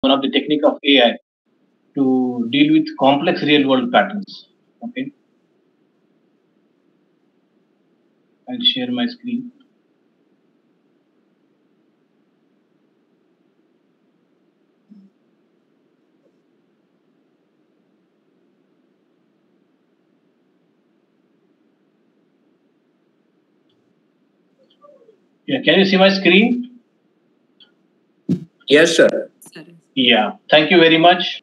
one of the technique of AI to deal with complex real world patterns. Okay, I'll share my screen. Yeah, can you see my screen? Yes, sir. Yeah, thank you very much.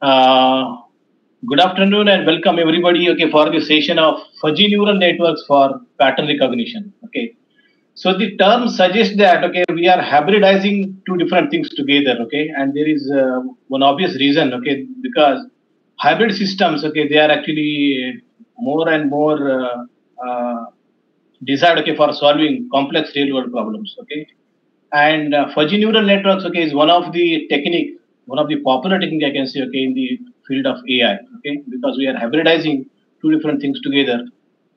Good afternoon and welcome everybody. Okay, for the session of fuzzy neural networks for pattern recognition. Okay, so the term suggests that we are hybridizing two different things together. Okay, and there is one obvious reason. Okay, because hybrid systems. Okay, they are actually more and more desired. Okay, for solving complex real world problems. Okay, and fuzzy neural networks. Okay, is one of the technique, one of the popular technique I can say. Okay, in the field of AI. Okay, because we are hybridizing two different things together,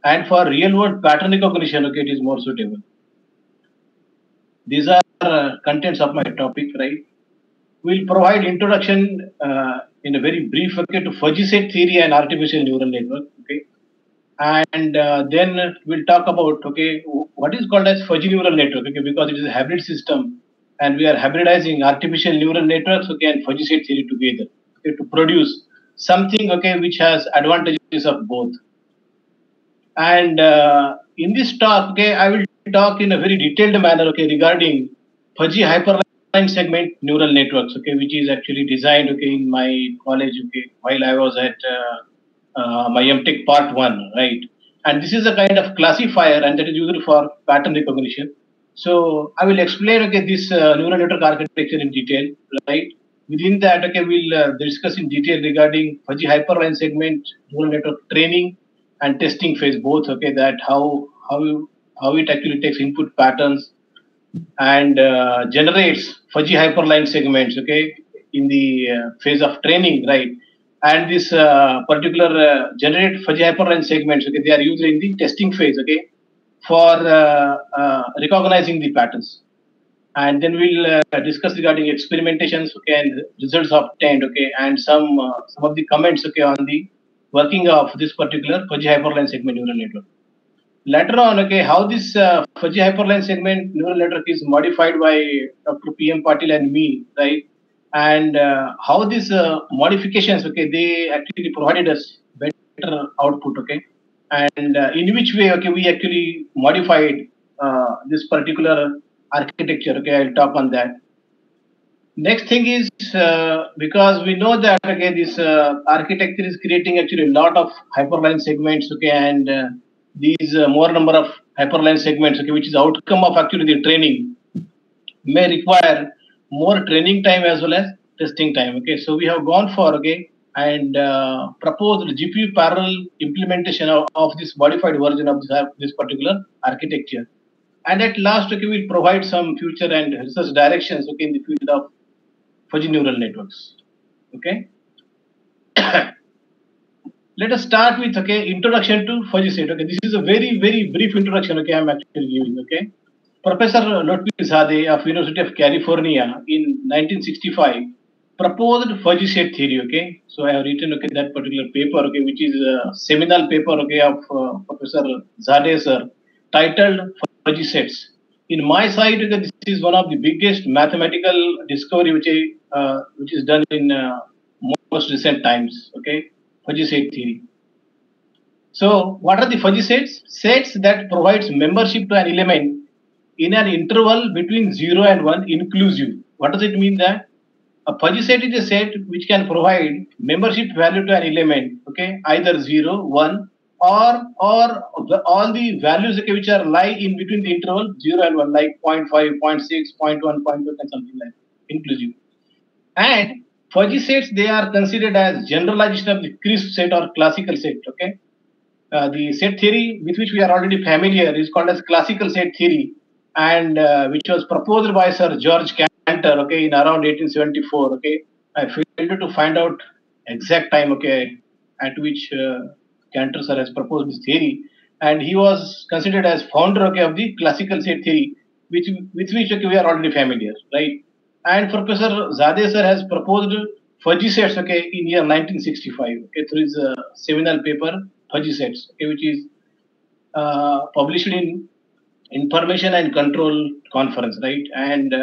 and for real world pattern recognition. Okay, it is more suitable. These are contents of my topic, right? We'll provide introduction in a very brief okay to fuzzy set theory and artificial neural network. Okay, and then we'll talk about what is called as fuzzy neural network. Okay, because it is a hybrid system, and we are hybridizing artificial neural networks. Okay, and fuzzy set theory together. Okay, to produce something. Okay, which has advantages of both. And in this talk, okay, I will talk in a very detailed manner, okay, regarding fuzzy hyperline segment neural networks, okay, which is actually designed, okay, in my college, okay, while I was at my MTech part 1, right? And this is a kind of classifier, and that is used for pattern recognition. So I will explain, okay, this neural network architecture in detail, right? Within that, okay, we'll discuss in detail regarding fuzzy hyperline segment neural network training and testing phase both. Okay, that how it actually takes input patterns and generates fuzzy hyperline segments. Okay, in the phase of training, right? And this particular generate fuzzy hyperline segments. Okay, they are used in the testing phase. Okay, for recognizing the patterns. And then we'll discuss regarding experimentations, okay, and results obtained, okay, and some of the comments, okay, on the working of this particular fuzzy hyperline segment neural network. Later on, okay, how this fuzzy hyperline segment neural network is modified by Dr. P.M. Patil and me, right? And how these modifications, okay, they actually provided us better output, okay, and in which way, okay, we actually modified this particular architecture. Okay, I'll talk on that. Next thing is because we know that okay, this architecture is creating actually a lot of hyperline segments. Okay, and these more number of hyperline segments. Okay, which is outcome of actually the training may require more training time as well as testing time. Okay, so we have gone for and proposed GPU parallel implementation of this modified version of this particular architecture. And at last, okay, we'll provide some future and research directions, okay, in the field of fuzzy neural networks. Okay. Let us start with introduction to fuzzy set. Okay, this is a very brief introduction. Okay, I'm actually giving. Okay, Professor Lotfi Zadeh of University of California in 1965 proposed fuzzy set theory. Okay, so I have written that particular paper. Okay, which is a seminal paper. Okay, of Professor Zadeh sir, titled fuzzy sets. In my side, okay, this is one of the biggest mathematical discovery which is done in most recent times. Okay, fuzzy set theory. So, what are the fuzzy sets? Sets that provides membership to an element in an interval between 0 and 1 inclusive. What does it mean that? A fuzzy set is a set which can provide membership value to an element, okay, either 0, 1, or all the values okay, which are lie in between the interval 0 and 1, like 0.5, 0.6, 0.1, 0.2, and something like that, inclusive. And fuzzy sets, they are considered as generalization of the crisp set or classical set, okay. The set theory with which we are already familiar is called as classical set theory, and which was proposed by Sir George Cantor, okay, in around 1874. Okay, I failed to find out exact time, okay, at which Cantor sir has proposed this theory, and he was considered as founder, okay, of the classical set theory, with which okay, we are already familiar, right? And Professor Zadeh sir has proposed fuzzy sets, okay, in year 1965, okay, through his seminal paper fuzzy sets, okay, which is published in Information and Control Conference, right? And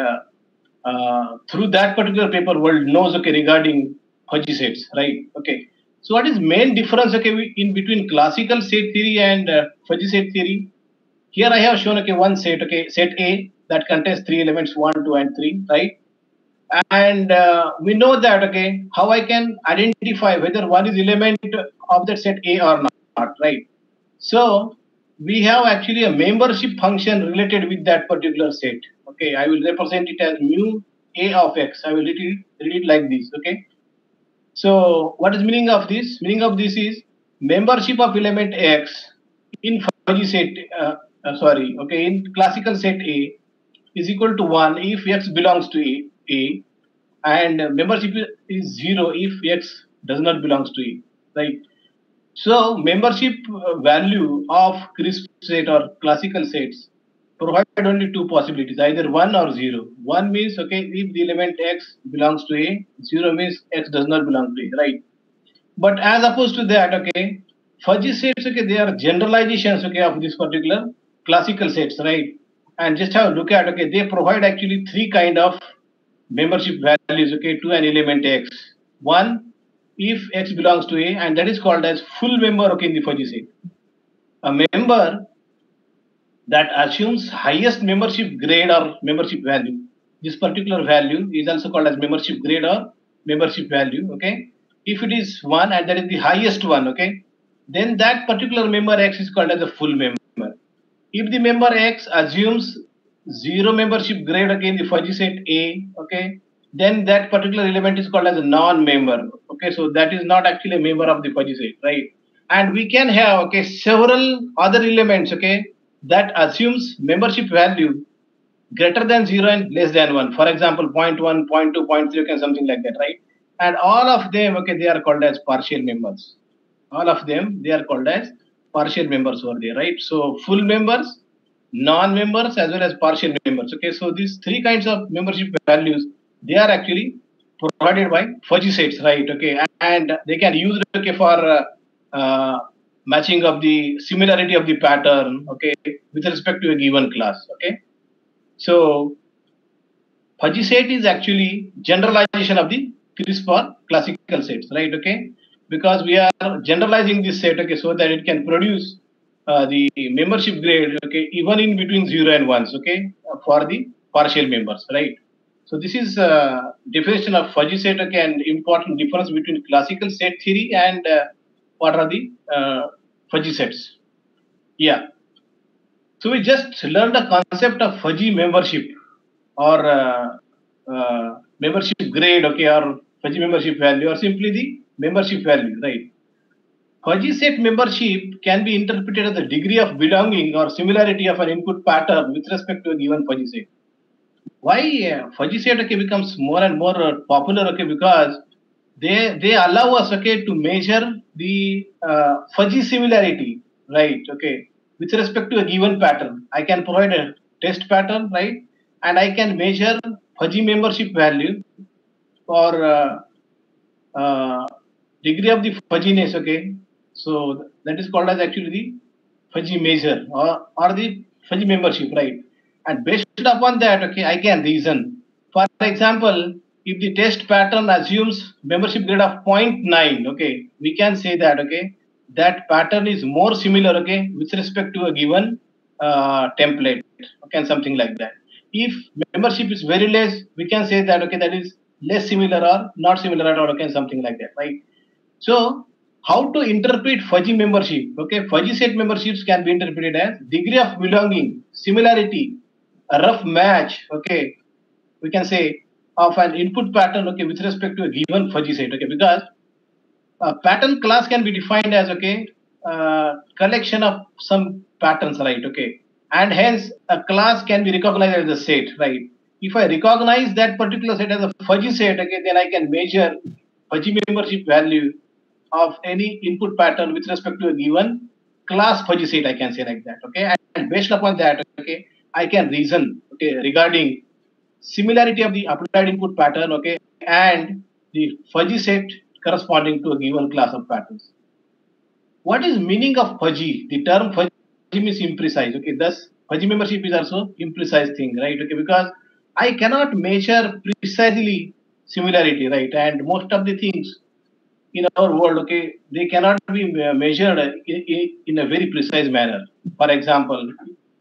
through that particular paper, world knows, okay, regarding fuzzy sets, right? Okay. So what is main difference, okay, in between classical set theory and fuzzy set theory? Here I have shown, okay, one set, okay, set A that contains three elements, 1, 2, and 3, right? And we know that, okay, how I can identify whether one is element of that set A or not, right? So we have actually a membership function related with that particular set. Okay, I will represent it as mu A of X. I will read it like this. Okay. So what is meaning of this? Meaning of this is membership of element X in fuzzy set. Okay, in classical set A is equal to 1 if X belongs to A, and membership is 0 if X does not belongs to A. Right. So membership value of crisp set or classical sets provide only two possibilities, either 1 or 0. 1 means, okay, if the element X belongs to A, 0 means X does not belong to A, right? But as opposed to that, okay, fuzzy sets, okay, they are generalizations, okay, of this particular classical sets, right? And just have a look at, okay, they provide actually three kind of membership values, okay, to an element X. One, if X belongs to A, and that is called as full member, okay, in the fuzzy set. A member that assumes highest membership grade or membership value. This particular value is also called as membership grade or membership value, okay. If it is 1 and that is the highest one, okay, then that particular member X is called as a full member. If the member X assumes 0 membership grade, okay, in the fuzzy set A, okay, then that particular element is called as a non-member. Okay, so that is not actually a member of the fuzzy set, right? And we can have, okay, several other elements, okay, that assumes membership value greater than 0 and less than 1. For example, 0.1, 0.2, 0.3, okay, something like that, right? And all of them, okay, they are called as partial members. All of them, they are called as partial members over there, right? So full members, non-members, as well as partial members. Okay, so these three kinds of membership values, they are actually provided by fuzzy sets, right? Okay, and they can use it, okay, for matching of the similarity of the pattern, okay, with respect to a given class. Okay, so fuzzy set is actually generalization of the crisp or classical sets, right? Okay, because we are generalizing this set, okay, so that it can produce the membership grade, okay, even in between 0 and 1s, okay, for the partial members, right? So this is definition of fuzzy set, okay, and important difference between classical set theory and what are the fuzzy sets. Yeah. So we just learned the concept of fuzzy membership or membership grade, okay, or fuzzy membership value, or simply the membership value, right? Fuzzy set membership can be interpreted as the degree of belonging or similarity of an input pattern with respect to a given fuzzy set. Why fuzzy set, okay, becomes more and more popular, okay, because they allow us, okay, to measure the fuzzy similarity, right? Okay, with respect to a given pattern. I can provide a test pattern, right, and I can measure fuzzy membership value for degree of the fuzziness, okay. So that is called as actually the fuzzy measure or the fuzzy membership, right? And based upon that, okay, I can reason. For example, if the test pattern assumes membership grade of zero 0.9, okay, we can say that, okay, that pattern is more similar, okay, with respect to a given template, okay, and something like that. If membership is very less, we can say that, okay, that is less similar or not similar at all, okay, and something like that, right? So how to interpret fuzzy membership? Okay, fuzzy set memberships can be interpreted as degree of belonging, similarity, a rough match, okay, we can say, of an input pattern, okay, with respect to a given fuzzy set, okay, because a pattern class can be defined as, okay, collection of some patterns, right? Okay, and hence a class can be recognized as a set, right? If I recognize that particular set as a fuzzy set, okay, then I can measure fuzzy membership value of any input pattern with respect to a given class fuzzy set, I can say like that, okay, and based upon that, okay, I can reason, okay, regarding similarity of the applied input pattern, okay, and the fuzzy set corresponding to a given class of patterns. What is meaning of fuzzy? The term fuzzy means imprecise, okay. Thus, fuzzy membership is also imprecise thing, right? Okay, because I cannot measure precisely similarity, right? And most of the things in our world, okay, they cannot be measured in a very precise manner. For example,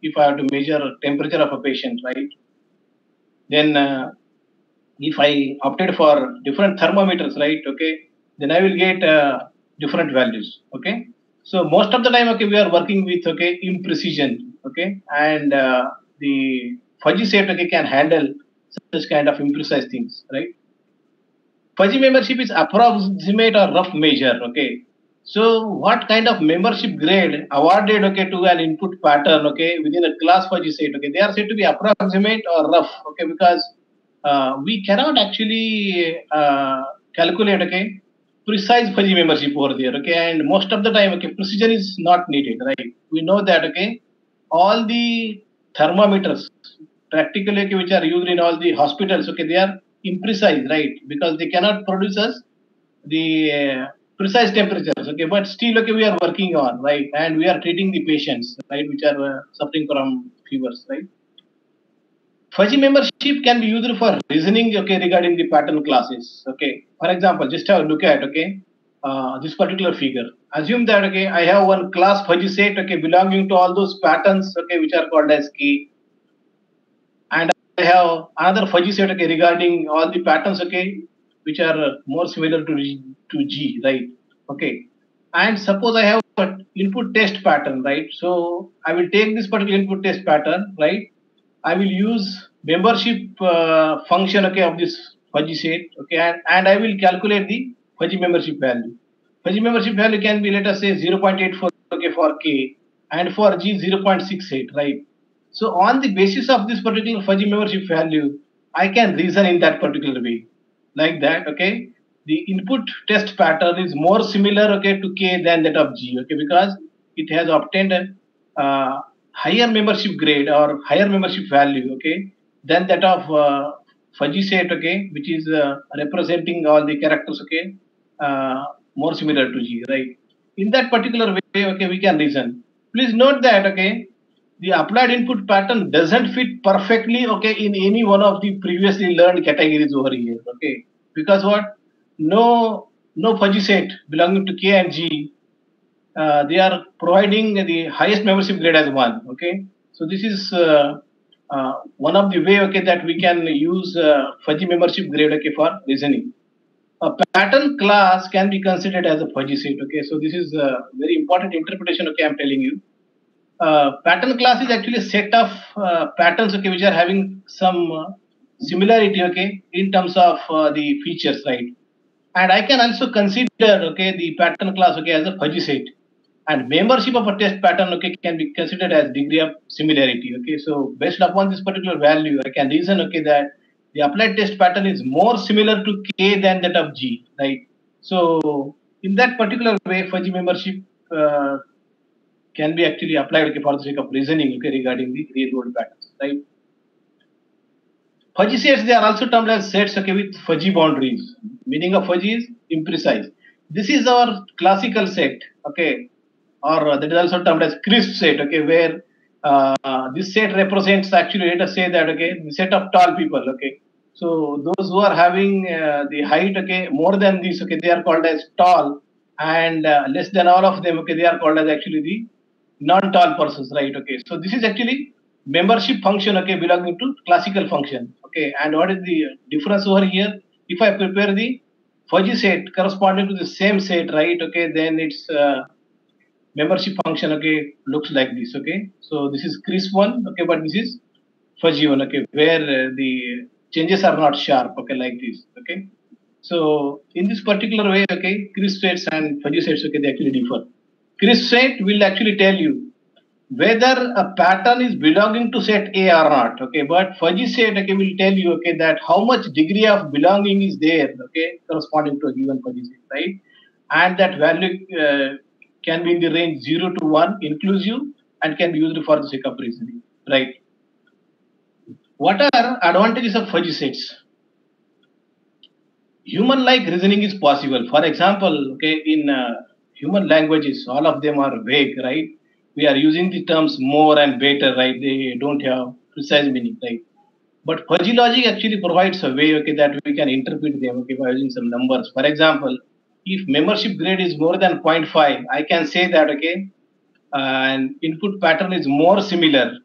if I have to measure temperature of a patient, right, then if I opted for different thermometers, right, okay, then I will get different values, okay. So most of the time, okay, we are working with, okay, imprecision, okay, and the fuzzy set, okay, can handle such kind of imprecise things, right. Fuzzy membership is approximate or rough measure, okay. So what kind of membership grade awarded, okay, to an input pattern, okay, within a class fuzzy set, okay, they are said to be approximate or rough, okay, because we cannot actually calculate, okay, precise fuzzy membership over there, okay, and most of the time, okay, precision is not needed, right. We know that, okay, all the thermometers practically, okay, which are used in all the hospitals, okay, they are imprecise, right, because they cannot produce us the precise temperatures, okay, but still, okay, we are working on, right, and we are treating the patients, right, which are suffering from fevers, right. Fuzzy membership can be used for reasoning, okay, regarding the pattern classes, okay. For example, just have a look at, okay, this particular figure. Assume that, okay, I have one class fuzzy set, okay, belonging to all those patterns, okay, which are called as K, and I have another fuzzy set, okay, regarding all the patterns, okay, which are more similar to G, right? Okay. And suppose I have an input test pattern, right? So I will take this particular input test pattern, right? I will use membership function, okay, of this fuzzy set, okay, and I will calculate the fuzzy membership value. Fuzzy membership value can be, let us say, 0.84, okay, for K, and for G 0.68, right? So on the basis of this particular fuzzy membership value, I can reason in that particular way, like that, okay. The input test pattern is more similar, okay, to K than that of G, okay, because it has obtained a higher membership grade or higher membership value, okay, than that of fuzzy set, okay, which is representing all the characters, okay, more similar to G, right? In that particular way, okay, we can reason. Please note that, okay, the applied input pattern doesn't fit perfectly, okay, in any one of the previously learned categories over here, okay, because what? No fuzzy set belonging to K and G, they are providing the highest membership grade as one, okay. So this is one of the way, okay, that we can use fuzzy membership grade, okay, for reasoning. A pattern class can be considered as a fuzzy set, okay. So this is a very important interpretation, okay, I'm telling you. Pattern class is actually a set of patterns, okay, which are having some similarity, okay, in terms of the features, right. And I can also consider, okay, the pattern class, okay, as a fuzzy set. And membership of a test pattern, okay, can be considered as degree of similarity, okay. So based upon this particular value, I can reason, okay, that the applied test pattern is more similar to K than that of G, right. So in that particular way, fuzzy membership can be actually applied, okay, for the sake of reasoning, okay, regarding the real world patterns, right. Fuzzy sets, they are also termed as sets, okay, with fuzzy boundaries. Meaning of fuzzy is imprecise. This is our classical set, okay, or that is also termed as crisp set, okay, where this set represents actually, let us say that, okay, the set of tall people, okay. So those who are having the height, okay, more than this, okay, they are called as tall, and less than all of them, okay, they are called as actually the non-tall persons, right? Okay, so this is actually membership function, okay, belonging to classical function, okay. And what is the difference over here? If I prepare the fuzzy set corresponding to the same set, right? Okay, then its membership function, okay, looks like this, okay. So this is crisp one, okay, but this is fuzzy one, okay, where the changes are not sharp, okay, like this, okay. So in this particular way, okay, crisp sets and fuzzy sets, okay, they actually differ. Crisp set will actually tell you whether a pattern is belonging to set A or not, okay. But fuzzy set, okay, will tell you, okay, that how much degree of belonging is there, okay, corresponding to a given fuzzy set, right? And that value can be in the range 0 to 1 inclusive and can be used for the sake of reasoning, right? What are advantages of fuzzy sets? Human-like reasoning is possible. For example, okay, in human languages, all of them are vague, right? We are using the terms more and better, right? They don't have precise meaning, right? But fuzzy logic actually provides a way, okay, that we can interpret them, okay, by using some numbers. For example, if membership grade is more than zero point 0.5, I can say that, okay, and input pattern is more similar.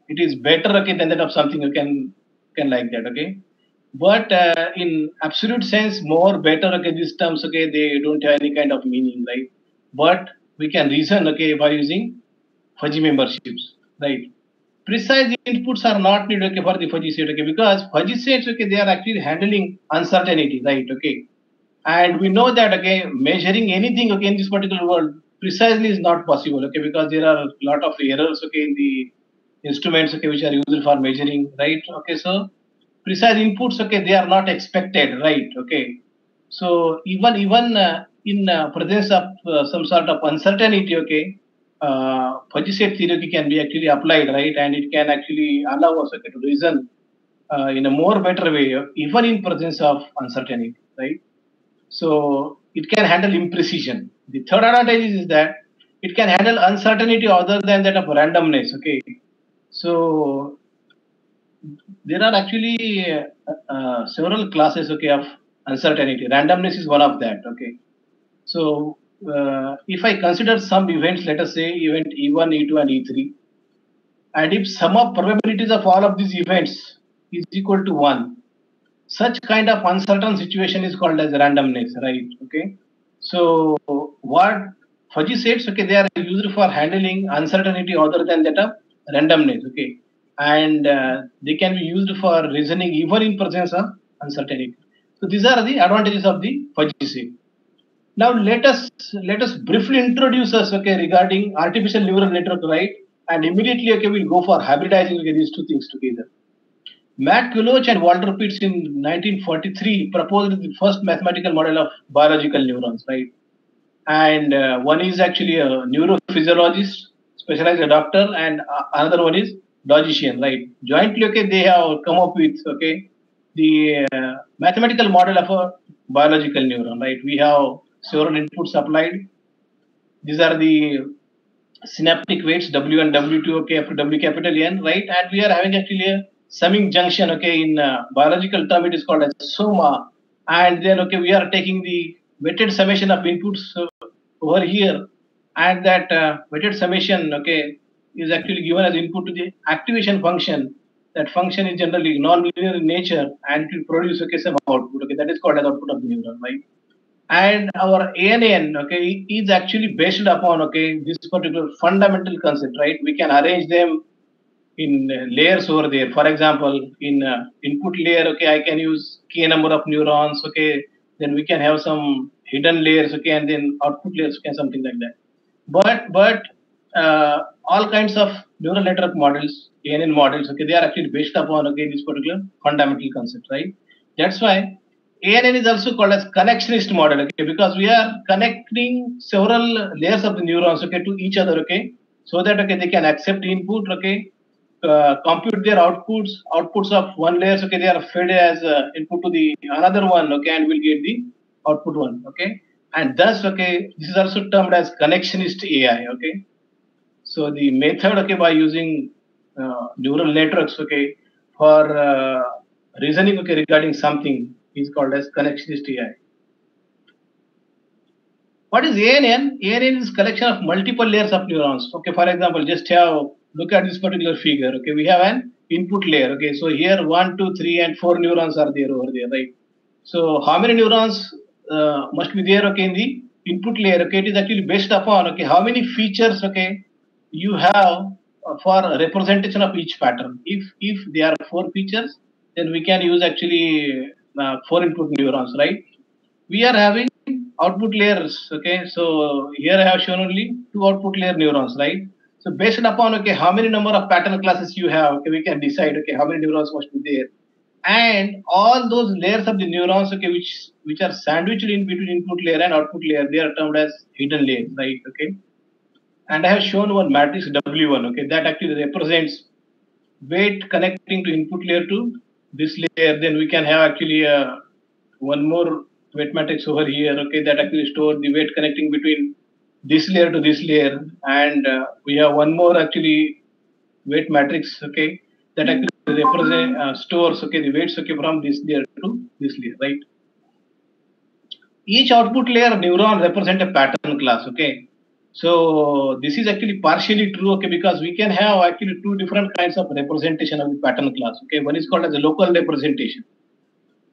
It is better, okay, than that of something you can like that, okay. But in absolute sense, more better, okay, these terms, okay, they don't have any kind of meaning, right? But we can reason, okay, by using fuzzy memberships, right? Precise inputs are not needed, okay, for the fuzzy set, okay, because fuzzy sets, okay, they are actually handling uncertainty, right? Okay, and we know that, okay, measuring anything, okay, in this particular world precisely is not possible, okay, because there are a lot of errors, okay, in the instruments, okay, which are used for measuring, right? Okay, so precise inputs, okay, they are not expected, right? Okay, so even in presence of some sort of uncertainty, okay, fuzzy set theory, okay, can be actually applied, right? And it can actually allow us, okay, to reason in a more better way, even in presence of uncertainty, right? So it can handle imprecision. The third advantage is that it can handle uncertainty other than that of randomness. Okay, so there are actually several classes, okay, of uncertainty. Randomness is one of that. Okay, so if I consider some events, let us say event E1, E2, and E3, and if sum of probabilities of all of these events is equal to 1, such kind of uncertain situation is called as randomness, right? Okay, so what fuzzy sets, okay, they are used for handling uncertainty other than that of randomness, okay, and they can be used for reasoning even in presence of uncertainty. So these are the advantages of the fuzzy set. Now let us briefly introduce us, okay, regarding artificial neural network, right? And immediately, okay, we'll go for hybridizing, okay, these two things together. Matt Kuloch and Walter Pitts in 1943 proposed the first mathematical model of biological neurons, right? And one is actually a neurophysiologist, specialized a doctor, and another one is logician, right? Jointly, okay, they have come up with, okay, the mathematical model of a biological neuron, right? We have several inputs applied. These are the synaptic weights W and W2, okay, after W capital N, right? And we are having actually a summing junction, okay, in biological term it is called as soma. And then, okay, we are taking the weighted summation of inputs over here, and that weighted summation, okay, is actually given as input to the activation function. That function is generally non-linear in nature, and it will produce, okay, some output, okay, that is called as output of the neuron, right? And our ANN, okay, is actually based upon, okay, this particular fundamental concept, right? We can arrange them in layers over there. For example, in input layer, okay, I can use k number of neurons, okay. Then we can have some hidden layers, okay, and then output layers, okay, something like that. But all kinds of neural network models, ANN models, okay, they are actually based upon, okay, this particular fundamental concept, right? That's why ANN is also called as connectionist model, okay, because we are connecting several layers of the neurons, okay, to each other, okay, so that, okay, they can accept input, okay, compute their outputs of one layer, okay, they are fed as input to the another one, okay, and we'll get the output one, okay, and thus, okay, this is also termed as connectionist AI, okay. So the method, okay, by using neural networks, okay, for reasoning, okay, regarding something is called as connectionist AI. What is ANN? ANN is collection of multiple layers of neurons. Okay, for example, just have look at this particular figure. Okay, we have an input layer. Okay, so here 1, 2, 3, and 4 neurons are there over there, right? So how many neurons must be there? Okay, in the input layer. Okay, it is actually based upon, okay, how many features, okay, you have for representation of each pattern. If there are 4 features, then we can use actually 4 input neurons, right? We are having output layers, okay, so here I have shown only 2 output layer neurons, right? So based upon, okay, how many number of pattern classes you have, okay, we can decide, okay, how many neurons must be there. And all those layers of the neurons, okay, which are sandwiched in between input layer and output layer, they are termed as hidden layers, right? Okay, and I have shown one matrix W1, okay, that actually represents weight connecting to input layer to this layer, then we can have actually one more weight matrix over here, okay, that actually store the weight connecting between this layer to this layer, and we have one more actually weight matrix, okay, that actually represent stores, okay, the weights, okay, from this layer to this layer, right? Each output layer neuron represent a pattern class, okay. So this is actually partially true, okay, because we can have actually two different kinds of representation of the pattern class, okay. One is called as a local representation.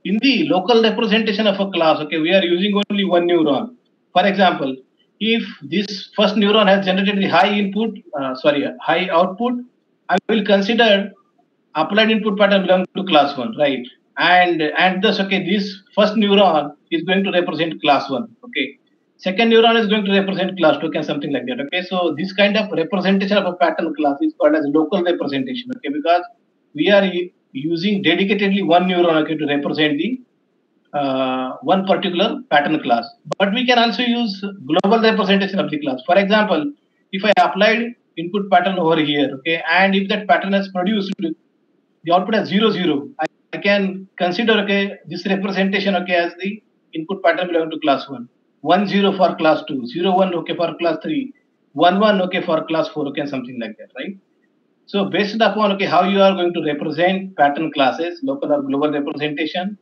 In the local representation of a class, okay, we are using only one neuron. For example, if this first neuron has generated the high output, I will consider applied input pattern belong to class 1, right? And thus, okay, this first neuron is going to represent class 1, okay. Second neuron is going to represent class 2, okay, something like that, okay. So this kind of representation of a pattern class is called as local representation, okay, because we are using dedicatedly one neuron, okay, to represent the one particular pattern class. But we can also use global representation of the class. For example, if I applied input pattern over here, okay, and if that pattern has produced the output as 0, 0, I can consider, okay, this representation, okay, as the input pattern belonging to class 1. 1, 0 for class 2, 0, 1, okay, for class 3, 1, 1, okay, for class 4, okay, and something like that, right? So based upon, okay, how you are going to represent pattern classes, local or global representation,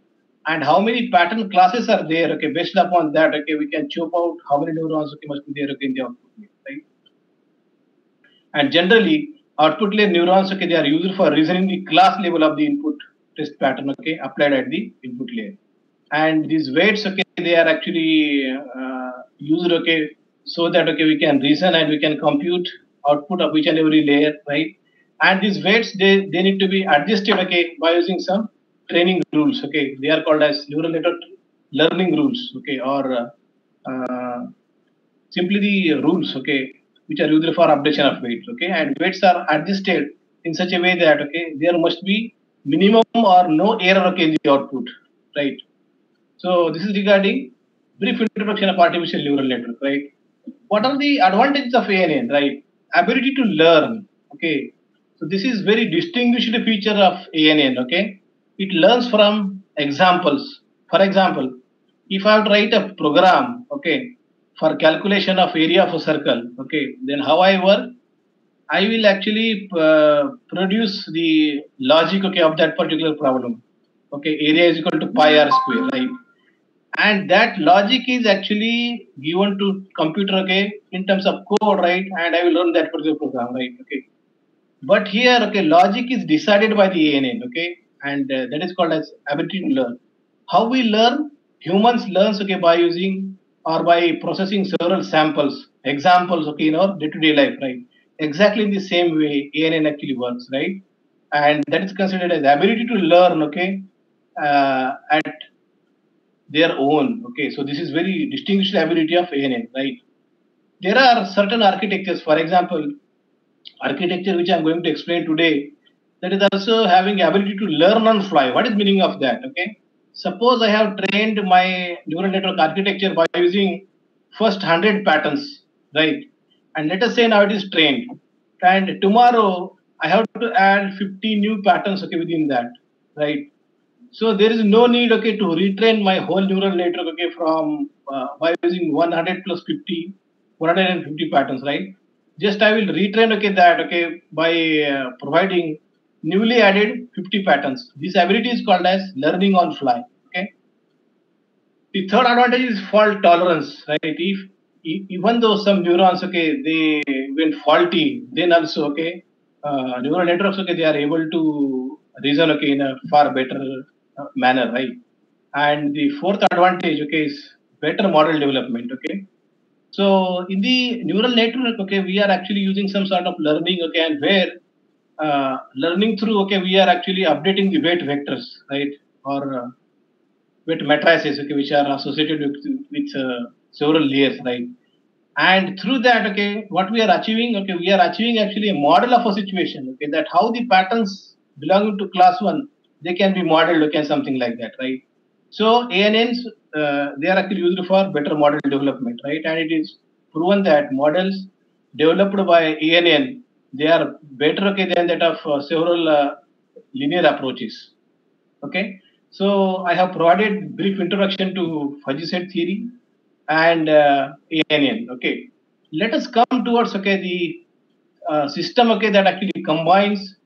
and how many pattern classes are there, okay, based upon that, okay, we can chop out how many neurons, okay, must be there, okay, in the output, right? And generally, output layer neurons, okay, they are used for reasoning the class level of the input test pattern, okay, applied at the input layer. And these weights, okay, they are actually used, okay, so that, okay, we can reason and we can compute output of each and every layer, right? And these weights, they need to be adjusted, okay, by using some training rules, okay. They are called as neural network learning rules, okay, or simply the rules, okay, which are used for updation of weights, okay, and weights are adjusted in such a way that, okay, there must be minimum or no error, okay, in the output, right? So this is regarding brief introduction of artificial neural network, right? What are the advantages of ANN, right? Ability to learn, okay. So this is very distinguished feature of ANN, okay. It learns from examples. For example, if I have to write a program, okay, for calculation of area of a circle, okay, then how I work? I will actually produce the logic, okay, of that particular problem. Okay, area is equal to pi r square, right? And that logic is actually given to computer, okay, in terms of code, right? And I will run that particular program, right? Okay. But here, okay, logic is decided by the ANN, okay, and that is called as ability to learn. How we learn? Humans learns, okay, by using or by processing several samples, examples, okay, in our day-to-day life, right? Exactly in the same way ANN actually works, right? And that is considered as ability to learn, okay, at their own, okay. So this is very distinguished ability of ANN, right? There are certain architectures, for example, architecture which I'm going to explain today, that is also having ability to learn on fly. What is meaning of that? Okay. Suppose I have trained my neural network architecture by using first 100 patterns, right? And let us say now it is trained. And tomorrow I have to add 50 new patterns, okay, within that, right? So there is no need, okay, to retrain my whole neural network, okay, from by using 100 plus 50, 150 patterns, right? Just I will retrain, okay, that, okay, by providing newly added 50 patterns. This ability is called as learning on fly, okay. The third advantage is fault tolerance, right? If even though some neurons, okay, they went faulty, then also, okay, neural networks, okay, they are able to reason, okay, in a far better manner, right? And the fourth advantage, okay, is better model development, okay. So in the neural network, okay, we are actually using some sort of learning, okay, and where learning through, okay, we are actually updating the weight vectors, right, or weight matrices, okay, which are associated with several layers, right? And through that, okay, what we are achieving, okay, we are achieving actually a model of a situation, okay, that how the patterns belonging to class 1, they can be modeled, okay, something like that, right? So ANNs, they are actually used for better model development, right? And it is proven that models developed by ANN they are better, okay, than that of several linear approaches. Okay, so I have provided brief introduction to fuzzy set theory and ANN. Okay, let us come towards, okay, the system, okay, that actually combines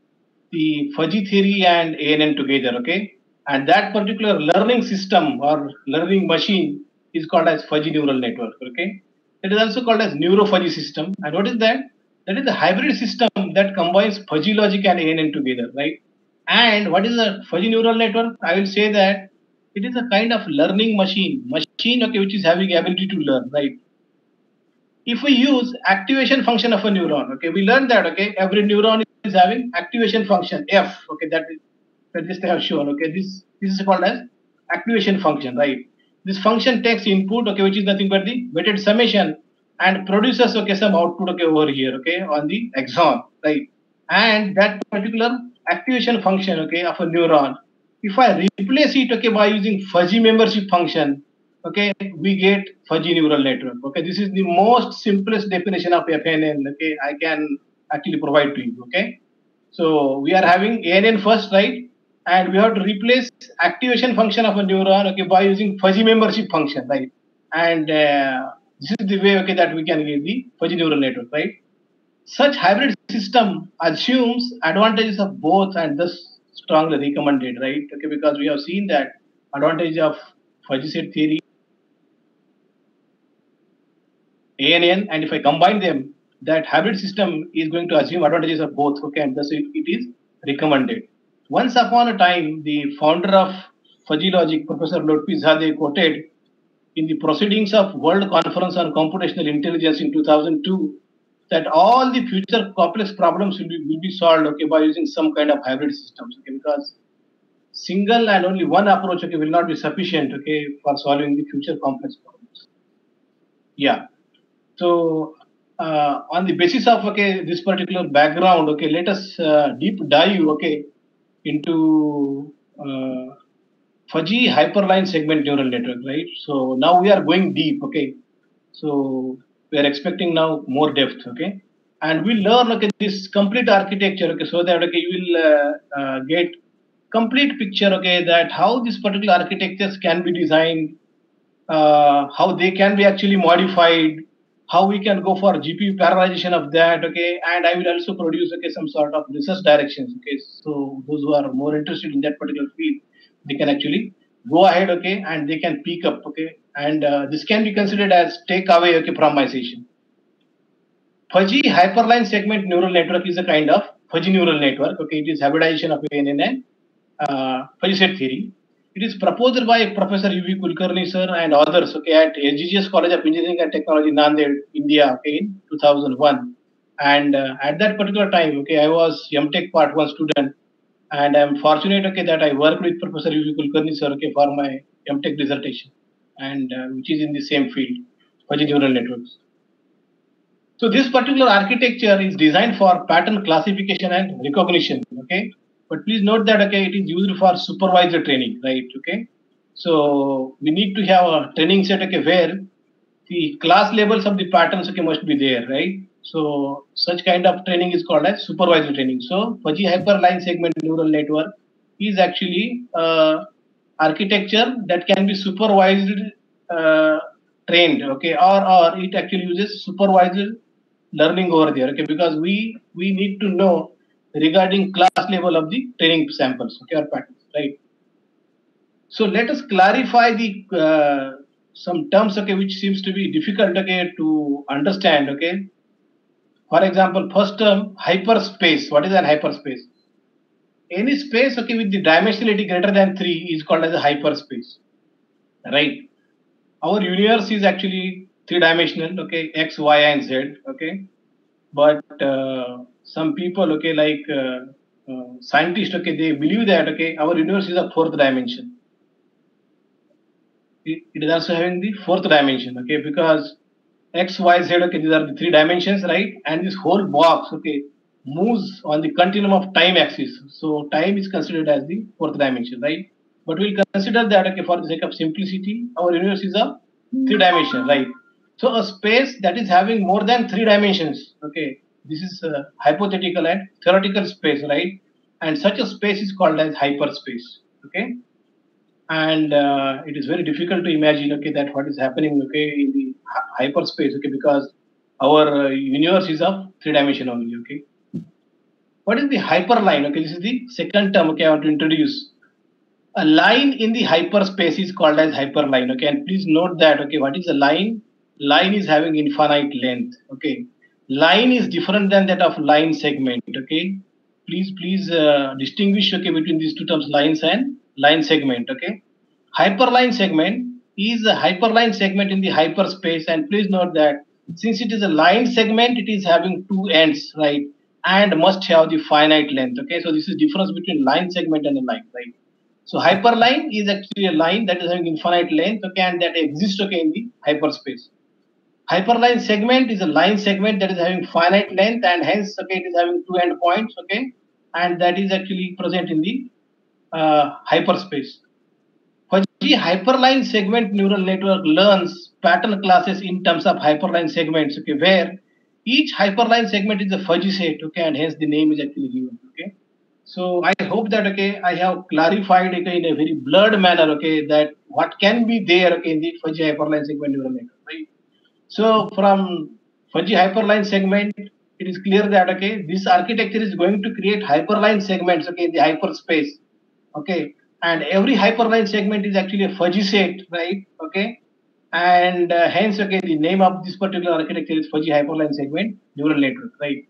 the fuzzy theory and ANN together. Okay, and that particular learning system or learning machine is called as fuzzy neural network. Okay, it is also called as neurofuzzy system. And what is that? That is the hybrid system that combines fuzzy logic and ANN together, right? And what is a fuzzy neural network? I will say that it is a kind of learning machine, okay, which is having ability to learn, right? If we use activation function of a neuron, okay, we learned that, okay, every neuron is having activation function F, okay, that this they have shown, okay, this is called as activation function, right? This function takes input, okay, which is nothing but the weighted summation, and produces, okay, some output, okay, over here, okay, on the axon, right? And that particular activation function, okay, of a neuron, if I replace it, okay, by using fuzzy membership function, okay, we get fuzzy neural network. Okay, this is the most simplest definition of FNN. Okay, I can actually provide to you. Okay, so we are having ANN first, right? And we have to replace activation function of a neuron, okay, by using fuzzy membership function, right? And this is the way, okay, that we can get the fuzzy neural network, right? Such hybrid system assumes advantages of both and thus strongly recommended, right? Okay, because we have seen that advantage of fuzzy set theory, ANN, and if I combine them, that hybrid system is going to assume advantages of both, okay, and thus it is recommended. Once upon a time, the founder of fuzzy logic, Professor Lotfi quoted in the proceedings of World Conference on Computational Intelligence in 2002 that all the future complex problems will be solved, okay, by using some kind of hybrid systems, okay, because single and only one approach, okay, will not be sufficient, okay, for solving the future complex problems. Yeah. So on the basis of, okay, this particular background, okay, let us deep dive, okay, into fuzzy hyperline segment neural network, right? So now we are going deep, okay. So we are expecting now more depth, okay, and we learn, okay, this complete architecture, okay, so that, okay, you will get complete picture, okay, that how these particular architectures can be designed, how they can be actually modified, how we can go for GPU parallelization of that, okay, and I will also produce, okay, some sort of research directions, okay, so those who are more interested in that particular field, they can actually go ahead, okay, and they can pick up, okay, and this can be considered as takeaway, okay, from my session. Fuzzy hyperline segment neural network is a kind of fuzzy neural network, okay, it is hybridization of ANN and fuzzy set theory. It is proposed by Professor U.V. Kulkarni sir and others, okay, at SGGS College of Engineering and Technology, Nanded, India, okay, in 2001. And at that particular time, okay, I was MTech Part 1 student, and I'm fortunate, okay, that I worked with Professor U.V. Kulkarni sir, okay, for my MTech dissertation, and which is in the same field, fuzzy neural networks. So this particular architecture is designed for pattern classification and recognition, okay? But please note that, okay, it is used for supervisor training, right? Okay. So we need to have a training set, okay, where the class labels of the patterns, okay, must be there, right? So such kind of training is called as supervisor training. So fuzzy hyperline segment neural network is actually architecture that can be supervised trained, okay, or it actually uses supervised learning over there, okay, because we need to know regarding class level of the training samples, okay, or patterns, right? So let us clarify the some terms, okay, which seems to be difficult, okay, to understand, okay. For example, first term, hyperspace. What is an hyperspace? Any space, okay, with the dimensionality greater than 3 is called as a hyperspace, right? Our universe is actually three-dimensional, okay, X, Y, and Z, okay. But some people, okay, like scientists, okay, they believe that, okay, our universe is a fourth dimension. It is also having the fourth dimension, okay, because X, Y, Z, okay, these are the three dimensions, right? And this whole box, okay, moves on the continuum of time axis. So time is considered as the fourth dimension, right? But we'll consider that, okay, for the sake of simplicity, our universe is a three dimension, right? So a space that is having more than three dimensions, okay, This is hypothetical and theoretical space, right? And such a space is called as hyperspace. Okay, and it is very difficult to imagine, okay, that what is happening, okay, in the hyperspace, okay, because our universe is of 3 dimension only. Okay, what is the hyperline? Okay, this is the second term, okay, I want to introduce. A line in the hyperspace is called as hyperline. Okay, and please note that, okay, what is a line? Line is having infinite length. Okay, line is different than that of line segment. Okay, please distinguish, okay, between these two terms, lines and line segment. Okay, hyperline segment is a hyperline segment in the hyperspace, and please note that since it is a line segment, it is having two ends, right, and must have the finite length. Okay, so this is difference between line segment and a line, right? So hyperline is actually a line that is having infinite length, okay, and that exists, okay, in the hyperspace. Hyperline segment is a line segment that is having finite length, and hence, okay, it is having two endpoints, okay, and that is actually present in the hyperspace. Fuzzy hyperline segment neural network learns pattern classes in terms of hyperline segments, okay, where each hyperline segment is a fuzzy set, okay, and hence the name is actually given, okay. So I hope that, okay, I have clarified, okay, in a very blurred manner, okay, that what can be there, okay, in the fuzzy hyperline segment neural network, right? So from fuzzy hyperline segment, it is clear that, okay, this architecture is going to create hyperline segments, okay, in the hyperspace, okay, and every hyperline segment is actually a fuzzy set, right? Okay, and hence, okay, the name of this particular architecture is fuzzy hyperline segment neural network, right?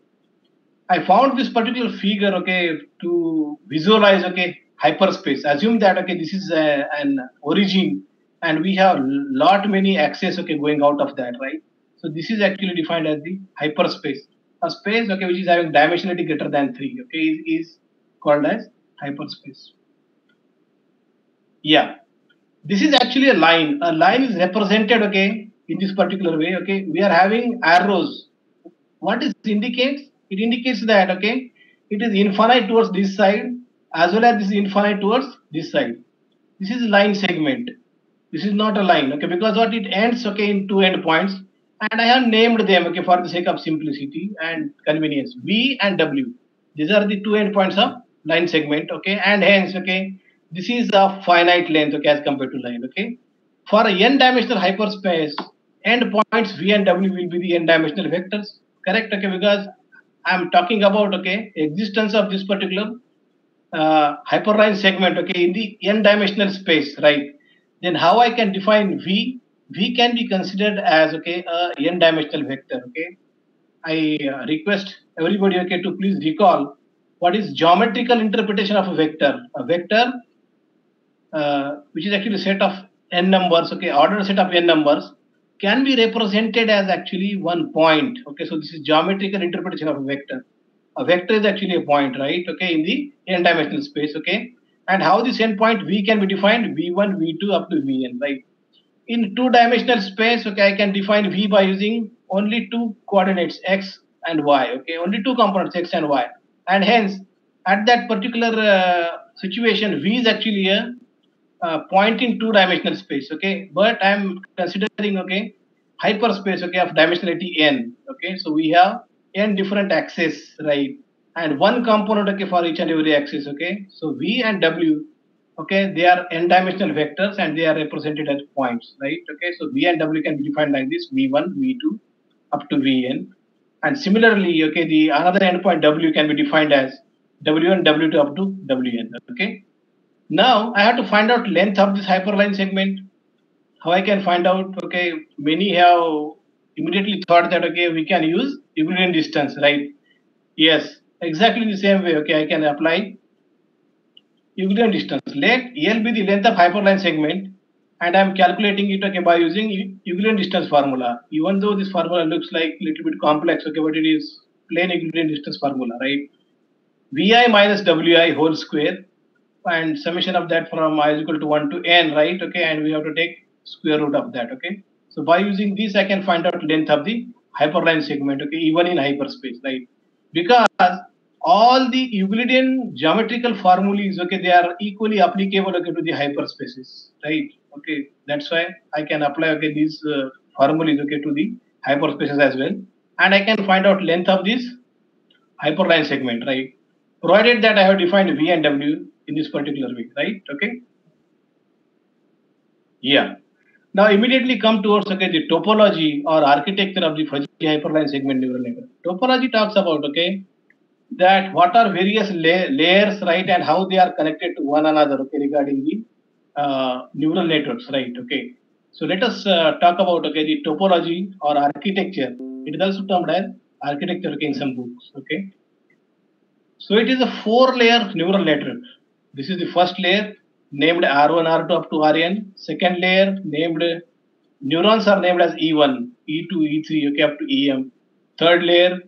I found this particular figure, okay, to visualize, okay, hyperspace. Assume that, okay, this is an origin, and we have lot many axes, okay, going out of that, right? So this is actually defined as the hyperspace. A space, okay, which is having dimensionality greater than 3, okay, is called as hyperspace. Yeah, this is actually a line. A line is represented, okay, in this particular way, okay. We are having arrows. What it indicates? It indicates that, okay, it is infinite towards this side as well as this is infinite towards this side. This is line segment. This is not a line, okay, because what it ends, okay, in two endpoints, and I have named them, okay, for the sake of simplicity and convenience, V and W. These are the two endpoints of line segment, okay, and hence, okay, this is a finite length, okay, as compared to line, okay. For a n-dimensional hyperspace, endpoints V and W will be the n-dimensional vectors, correct, okay, because I'm talking about, okay, existence of this particular hyperline segment, okay, in the n-dimensional space, right? Then how I can define V? V can be considered as, okay, a n-dimensional vector, okay. I request everybody, okay, to please recall what is geometrical interpretation of a vector. A vector, which is actually a set of n numbers, okay, ordered set of n numbers, can be represented as actually one point, okay. So this is geometrical interpretation of a vector. A vector is actually a point, right, okay, in the n-dimensional space, okay. And how this endpoint V can be defined? V1, V2 up to Vn, right? In two-dimensional space, okay, I can define V by using only two coordinates, x and y, okay, only two components, x and y, and hence at that particular situation, V is actually a point in two-dimensional space, okay. But I'm considering, okay, hyperspace, okay, of dimensionality n, okay. So we have n different axes, right, and one component, okay, for each and every axis, okay. So V and W, okay, they are n-dimensional vectors and they are represented as points, right, okay. So V and W can be defined like this: V1, V2 up to Vn, and similarly, okay, the another endpoint W can be defined as W1, W2 up to Wn, okay. Now I have to find out length of this hyperline segment. How I can find out? Okay, many have immediately thought that, okay, we can use Euclidean distance, right? Yes, exactly the same way. Okay, I can apply Euclidean distance. Let L be the length of hyperline segment, and I'm calculating it, okay, by using Euclidean distance formula. Even though this formula looks like a little bit complex, okay, but it is plain Euclidean distance formula, right? Vi minus Wi whole square, and summation of that from I is equal to 1 to n, right, okay, and we have to take square root of that, okay. So by using this, I can find out length of the hyperline segment, okay, even in hyperspace, right, because all the Euclidean geometrical formulas, okay, they are equally applicable, okay, to the hyperspaces, right, okay. That's why I can apply, okay, these formulas, okay, to the hyperspaces as well, and I can find out length of this hyperline segment, right? Provided that I have defined V and W in this particular way, right? Okay. Yeah. Now immediately come towards the topology or architecture of the fuzzy hyperline segment neural network. Topology talks about that what are various layers, right, and how they are connected to one another, regarding the neural networks, right? Okay. So let us talk about the topology or architecture. It is also termed as architecture in some books. Okay. So it is a 4-layer neural network. This is the first layer named R1, R2 up to Rn. Second layer named neurons are named as E1, E2, E3, okay, up to EM. Third layer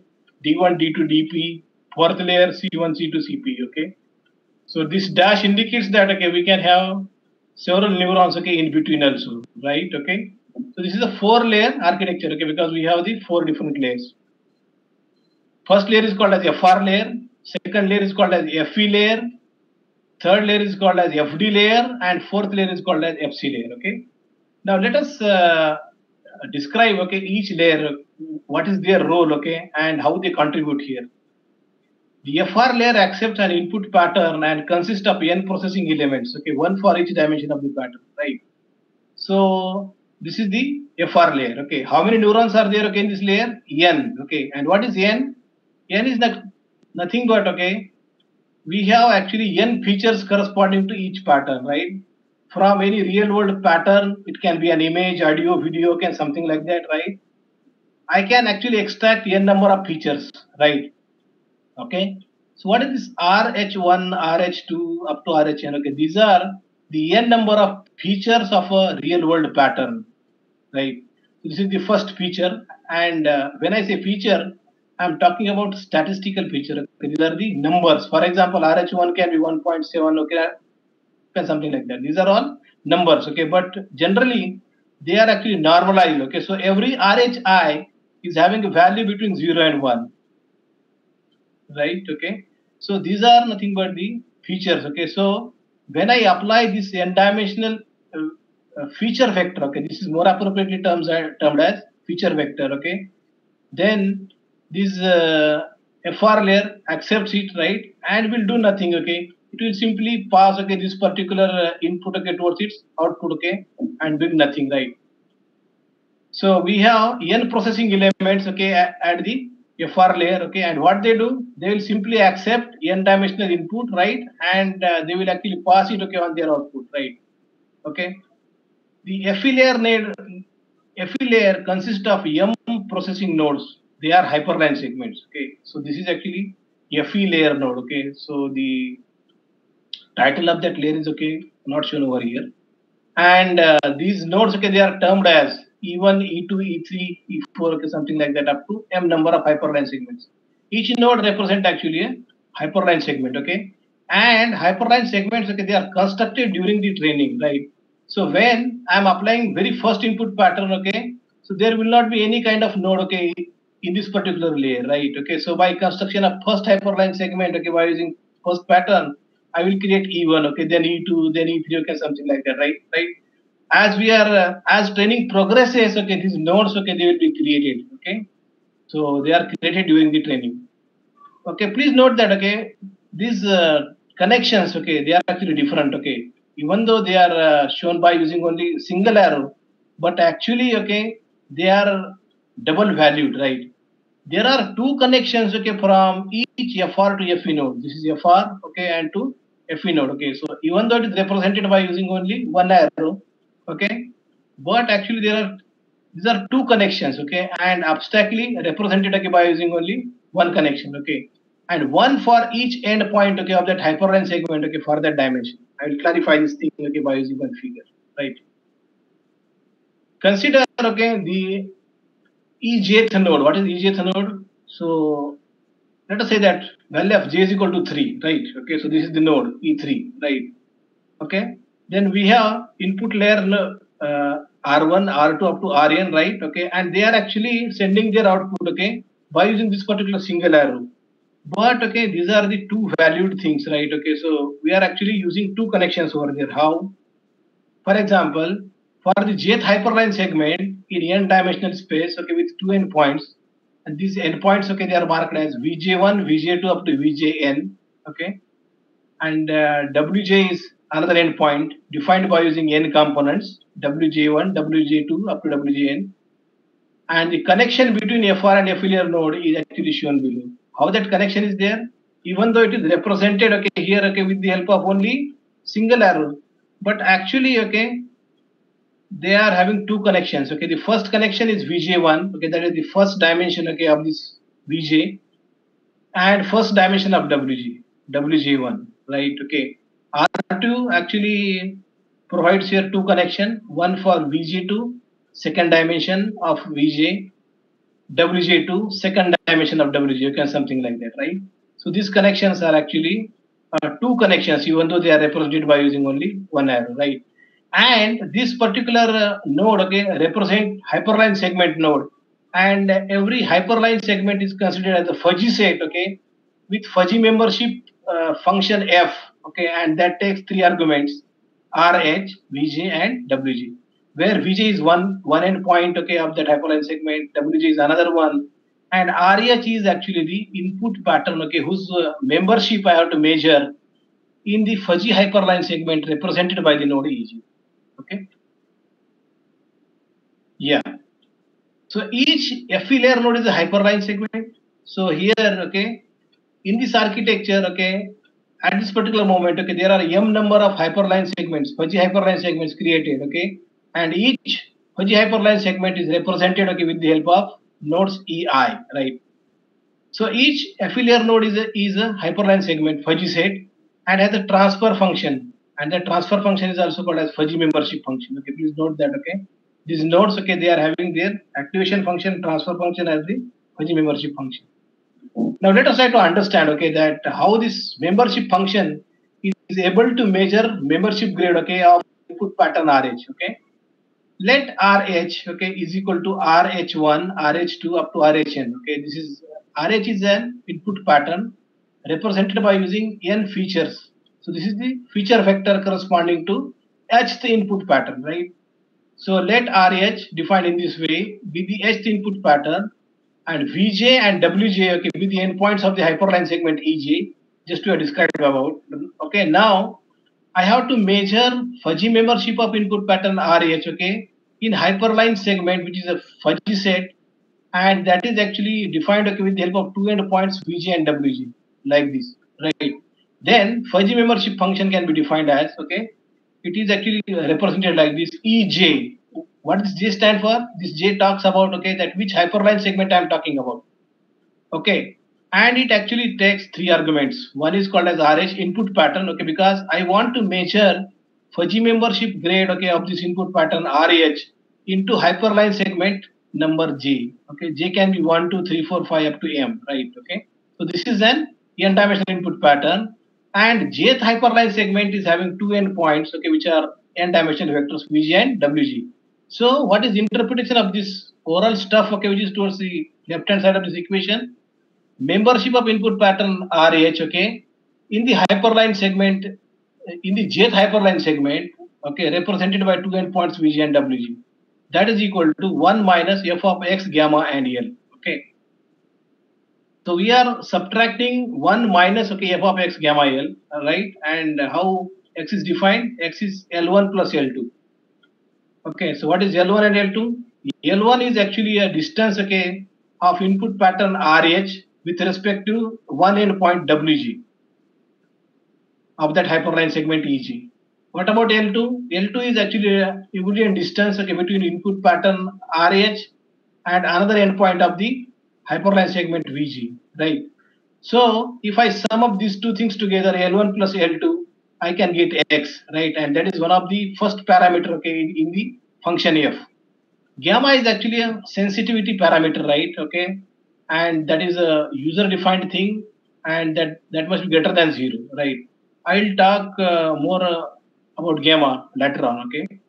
D1, D2, DP. Fourth layer C1, C2, CP. Okay. So this dash indicates that we can have several neurons in between also, right? Okay. So this is a 4-layer architecture, because we have the 4 different layers. First layer is called as FR layer. Second layer is called as FE layer. Third layer is called as FD layer, and fourth layer is called as FC layer. Okay. Now let us describe each layer, what is their role, and how they contribute here. The FR layer accepts an input pattern and consists of n processing elements, one for each dimension of the pattern, right? So this is the FR layer. Okay, how many neurons are there in this layer? N. Okay, and what is n? N is nothing but we have actually n features corresponding to each pattern, right? From any real world pattern, it can be an image, audio, video, something like that, right? I can actually extract n number of features, right? Okay. So what is this RH1, RH2 up to RHN? Okay, these are the n number of features of a real world pattern, right? This is the first feature, and when I say feature, I'm talking about statistical feature. Okay, these are the numbers. For example, RH1 can be 1.7, okay, something like that. These are all numbers, okay, but generally they are actually normalized. Okay, so every RHI is having a value between 0 and 1, right? Okay, so these are nothing but the features. Okay, so when I apply this n-dimensional feature vector, okay, this is more appropriately termed as feature vector. Okay, then this FR layer accepts it, right, and will do nothing. Okay, it will simply pass this particular input towards its output, and doing nothing, right? So we have n processing elements, at the FR layer, and what they do, they will simply accept n-dimensional input, right, and they will actually pass it, on their output, right? Okay. The FE layer consists of m processing nodes. They are hyperline segments. Okay, so this is actually FE layer node. Okay, so the title of that layer is not shown over here, and these nodes, they are termed as E1, E2, E3, E4, something like that, up to m number of hyperline segments. Each node represents actually a hyperline segment. Okay, and hyperline segments, they are constructed during the training, right? So when I'm applying very first input pattern, so there will not be any kind of node, in this particular layer, right? Okay, so by construction of first hyperline segment, by using first pattern, I will create E1, then E2, then E3, something like that, right? As we are as training progresses, these nodes, they will be created. Okay, so they are created during the training. Okay, please note that these connections, they are actually different. Okay, even though they are shown by using only single arrow, but actually they are double valued, right? There are two connections, from each FR to FE node. This is FR, and to FE node. Okay, so even though it is represented by using only one arrow, okay, but actually these are two connections, and abstractly represented by using only one connection, and one for each end point, of that hyperline segment, for that dimension. I will clarify this thing, by using one figure, right? Consider, the ejth node. What is ejth node? So let us say that value of j is equal to 3, right? Okay, so this is the node E3, right? Okay, then we have input layer R1, R2 up to Rn, right? Okay, and they are actually sending their output, by using this particular single arrow. But these are the two valued things, right? Okay, so we are actually using two connections over there. How? For example, for the jth hyperline segment in n-dimensional space, with two endpoints, these endpoints, okay, they are marked as Vj1, Vj2 up to Vjn, okay, and Wj is another endpoint defined by using n components, Wj1, Wj2 up to Wjn, and the connection between FR and affiliate node is actually shown below. How that connection is there? Even though it is represented, okay, here, okay, with the help of only single arrow, but actually, okay, they are having two connections. Okay, the first connection is Vj1. Okay, that is the first dimension, okay, of this Vj, and first dimension of Wj1, right? Okay, R2 actually provides here two connection, one for Vj2, second dimension of Vj, Wj2, second dimension of Wj, okay, something like that, right? So these connections are actually two connections, even though they are represented by using only one arrow, right? And this particular node, okay, represent hyperline segment node, and every hyperline segment is considered as a fuzzy set, okay, with fuzzy membership function f, okay, and that takes three arguments, rh, vj, and wj, where vj is one endpoint, okay, of that hyperline segment, wj is another one, and rh is actually the input pattern, okay, whose membership I have to measure in the fuzzy hyperline segment represented by the node eg. Okay. Yeah. So each FE layer node is a hyperline segment. So here, okay, in this architecture, okay, at this particular moment, okay, there are m number of hyperline segments, fuzzy hyperline segments created, okay, and each fuzzy hyperline segment is represented, okay, with the help of nodes EI, right? So each FE layer node is a hyperline segment, fuzzy set, and has a transfer function, and the transfer function is also called as fuzzy membership function. Okay, please note that. Okay, these nodes, okay, they are having their activation function, transfer function as the fuzzy membership function. Now let us try to understand, okay, that how this membership function is able to measure membership grade, okay, of input pattern RH. Okay, let RH, okay, is equal to RH1, RH2 up to RHN. Okay, this is RH is an input pattern represented by using n features. So this is the feature vector corresponding to hth input pattern, right? So let RH defined in this way be the hth input pattern, and Vj and Wj, okay, be the endpoints of the hyperline segment Ej, just to describe about. Okay, now I have to measure fuzzy membership of input pattern RH, okay, in hyperline segment, which is a fuzzy set, and that is actually defined, okay, with the help of two endpoints Vj and Wj, like this, right? Then fuzzy membership function can be defined as, okay, it is actually represented like this Ej. What does J stand for? This J talks about, okay, that which hyperline segment I am talking about. Okay, and it actually takes three arguments. One is called as RH input pattern, okay, because I want to measure fuzzy membership grade, okay, of this input pattern RH into hyperline segment number J. Okay, J can be 1, 2, 3, 4, 5 up to M, right? Okay, so this is an n dimensional input pattern, and Jth hyperline segment is having two endpoints, okay, which are n dimensional vectors Vj and Wj. So what is interpretation of this overall stuff, okay, which is towards the left hand side of this equation? Membership of input pattern RH, okay, in the hyperline segment, in the jth hyperline segment, okay, represented by two endpoints Vj and Wj, that is equal to 1 minus f of x, gamma, and L. Okay, so we are subtracting 1 minus, okay, f of x, gamma, L, right? And how x is defined? X is L1 plus L2. Okay, so what is L1 and L2? L1 is actually a distance, okay, of input pattern RH with respect to one endpoint Wg of that hyperline segment Eg. What about L2? L2 is actually a Euclidean distance, okay, between input pattern RH and another endpoint of the hyperline segment Vg, right? So if I sum up these two things together, L1 plus L2, I can get x, right? And that is one of the first parameter, okay, in the function f. Gamma is actually a sensitivity parameter, right? Okay, and that is a user-defined thing, and that must be greater than 0, right? I'll talk more about gamma later on. Okay,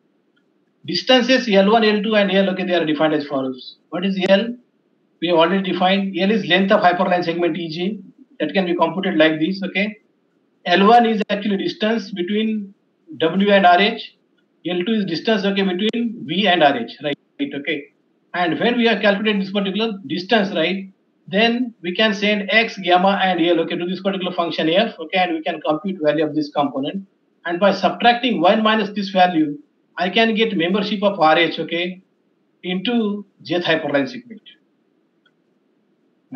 distances L1, L2, and L, okay, they are defined as follows. What is L? We have already defined. L is length of hyperline segment Eg. That can be computed like this. Okay, L1 is actually distance between W and RH. L2 is distance, okay, between V and RH, right? Okay. And when we have calculated this particular distance, right, then we can send x, gamma, and L, okay, to this particular function f, okay, and we can compute value of this component. And by subtracting 1 minus this value, I can get membership of RH, okay, into jth hyperline segment.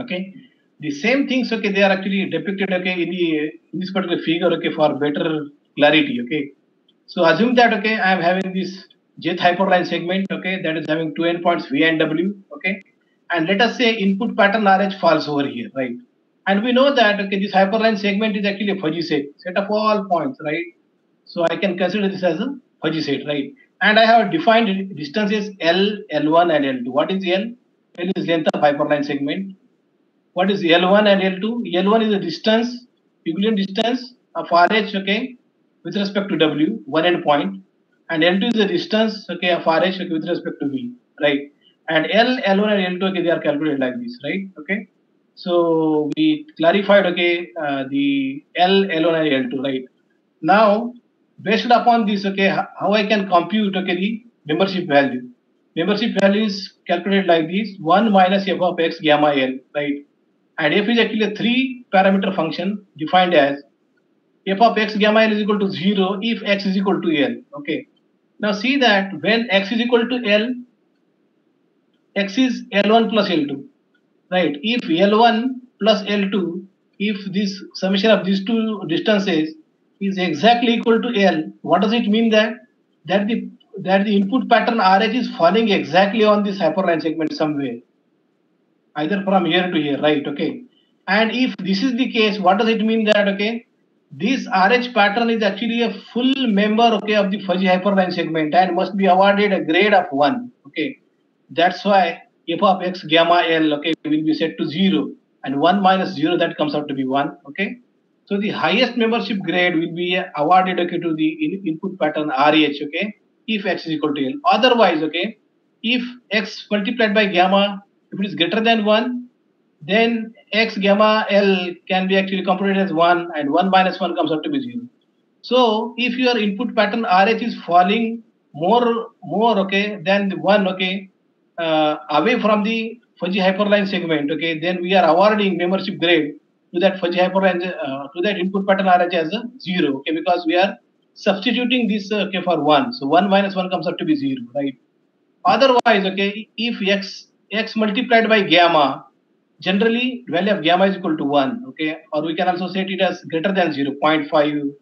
Okay, the same things, okay, they are actually depicted, okay, in this particular figure, okay, for better clarity, okay. So assume that, okay, I am having this jth hyperline segment, okay, that is having two endpoints V and W, okay, and let us say input pattern RH falls over here, right? And we know that, okay, this hyperline segment is actually a fuzzy set of all points, right? So I can consider this as a fuzzy set, right? And I have defined distances L, L1, and L2. What is L? L is length of hyperline segment. What is L1 and L2? L1 is the distance, Euclidean distance of RH, okay, with respect to W, one endpoint, and L2 is the distance, okay, of RH, okay, with respect to V, right? And L, L1, and L2, okay, they are calculated like this, right? Okay. So we clarified, okay, the L, L1, and L2, right? Now, based upon this, okay, how I can compute, okay, the membership value. Membership value is calculated like this: 1 minus f of x gamma L, right? And f is actually a three parameter function defined as f of x gamma L is equal to 0 if x is equal to L. Okay. Now see that when x is equal to L, x is L1 plus L2. Right. If L1 plus L2, if this summation of these two distances is exactly equal to L, what does it mean that? That the input pattern RH is falling exactly on this hyperline segment somewhere, either from here to here, right? Okay. And if this is the case, what does it mean that, okay, this RH pattern is actually a full member, okay, of the fuzzy hyperline segment and must be awarded a grade of 1. Okay. That's why f of x gamma L, okay, will be set to 0, and 1 minus 0, that comes out to be 1. Okay. So the highest membership grade will be awarded, okay, to the input pattern RH, okay, if x is equal to L. Otherwise, okay, if x multiplied by gamma, if it is greater than 1, then x gamma L can be actually computed as 1, and 1 minus 1 comes out to be 0. So if your input pattern RH is falling more, okay, than the 1, okay, away from the fuzzy hyperline segment, okay, then we are awarding membership grade to that fuzzy hyperline, to that input pattern RH as a 0, okay, because we are substituting this, okay, for 1. So 1 minus 1 comes out to be 0, right? Otherwise, okay, if x multiplied by gamma, generally value of gamma is equal to 1, okay, or we can also set it as greater than 0, 0.51,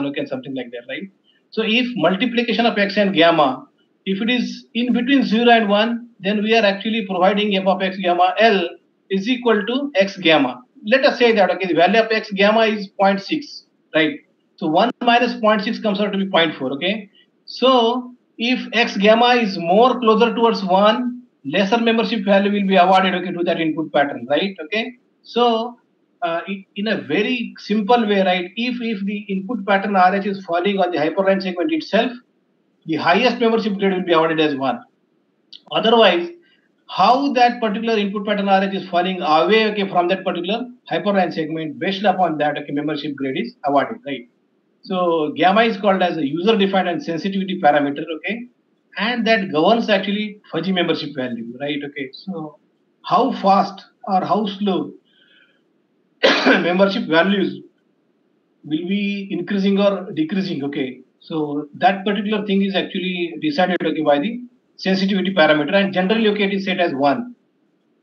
okay, something like that, right? So if multiplication of x and gamma, if it is in between 0 and 1, then we are actually providing f of x gamma L is equal to x gamma. Let us say that, okay, the value of x gamma is 0.6, right? So 1 minus 0.6 comes out to be 0.4, okay? So if x gamma is more closer towards 1, lesser membership value will be awarded, okay, to that input pattern, right? Okay. So in a very simple way, right, if the input pattern RH is falling on the hyperline segment itself, the highest membership grade will be awarded as 1. Otherwise, how that particular input pattern RH is falling away, okay, from that particular hyperline segment, based upon that, okay, membership grade is awarded, right? So gamma is called as a user defined and sensitivity parameter, okay, and that governs actually fuzzy membership value, right? Okay, so how fast or how slow membership values will be increasing or decreasing, okay, so that particular thing is actually decided, okay, by the sensitivity parameter, and generally, okay, it is set as 1,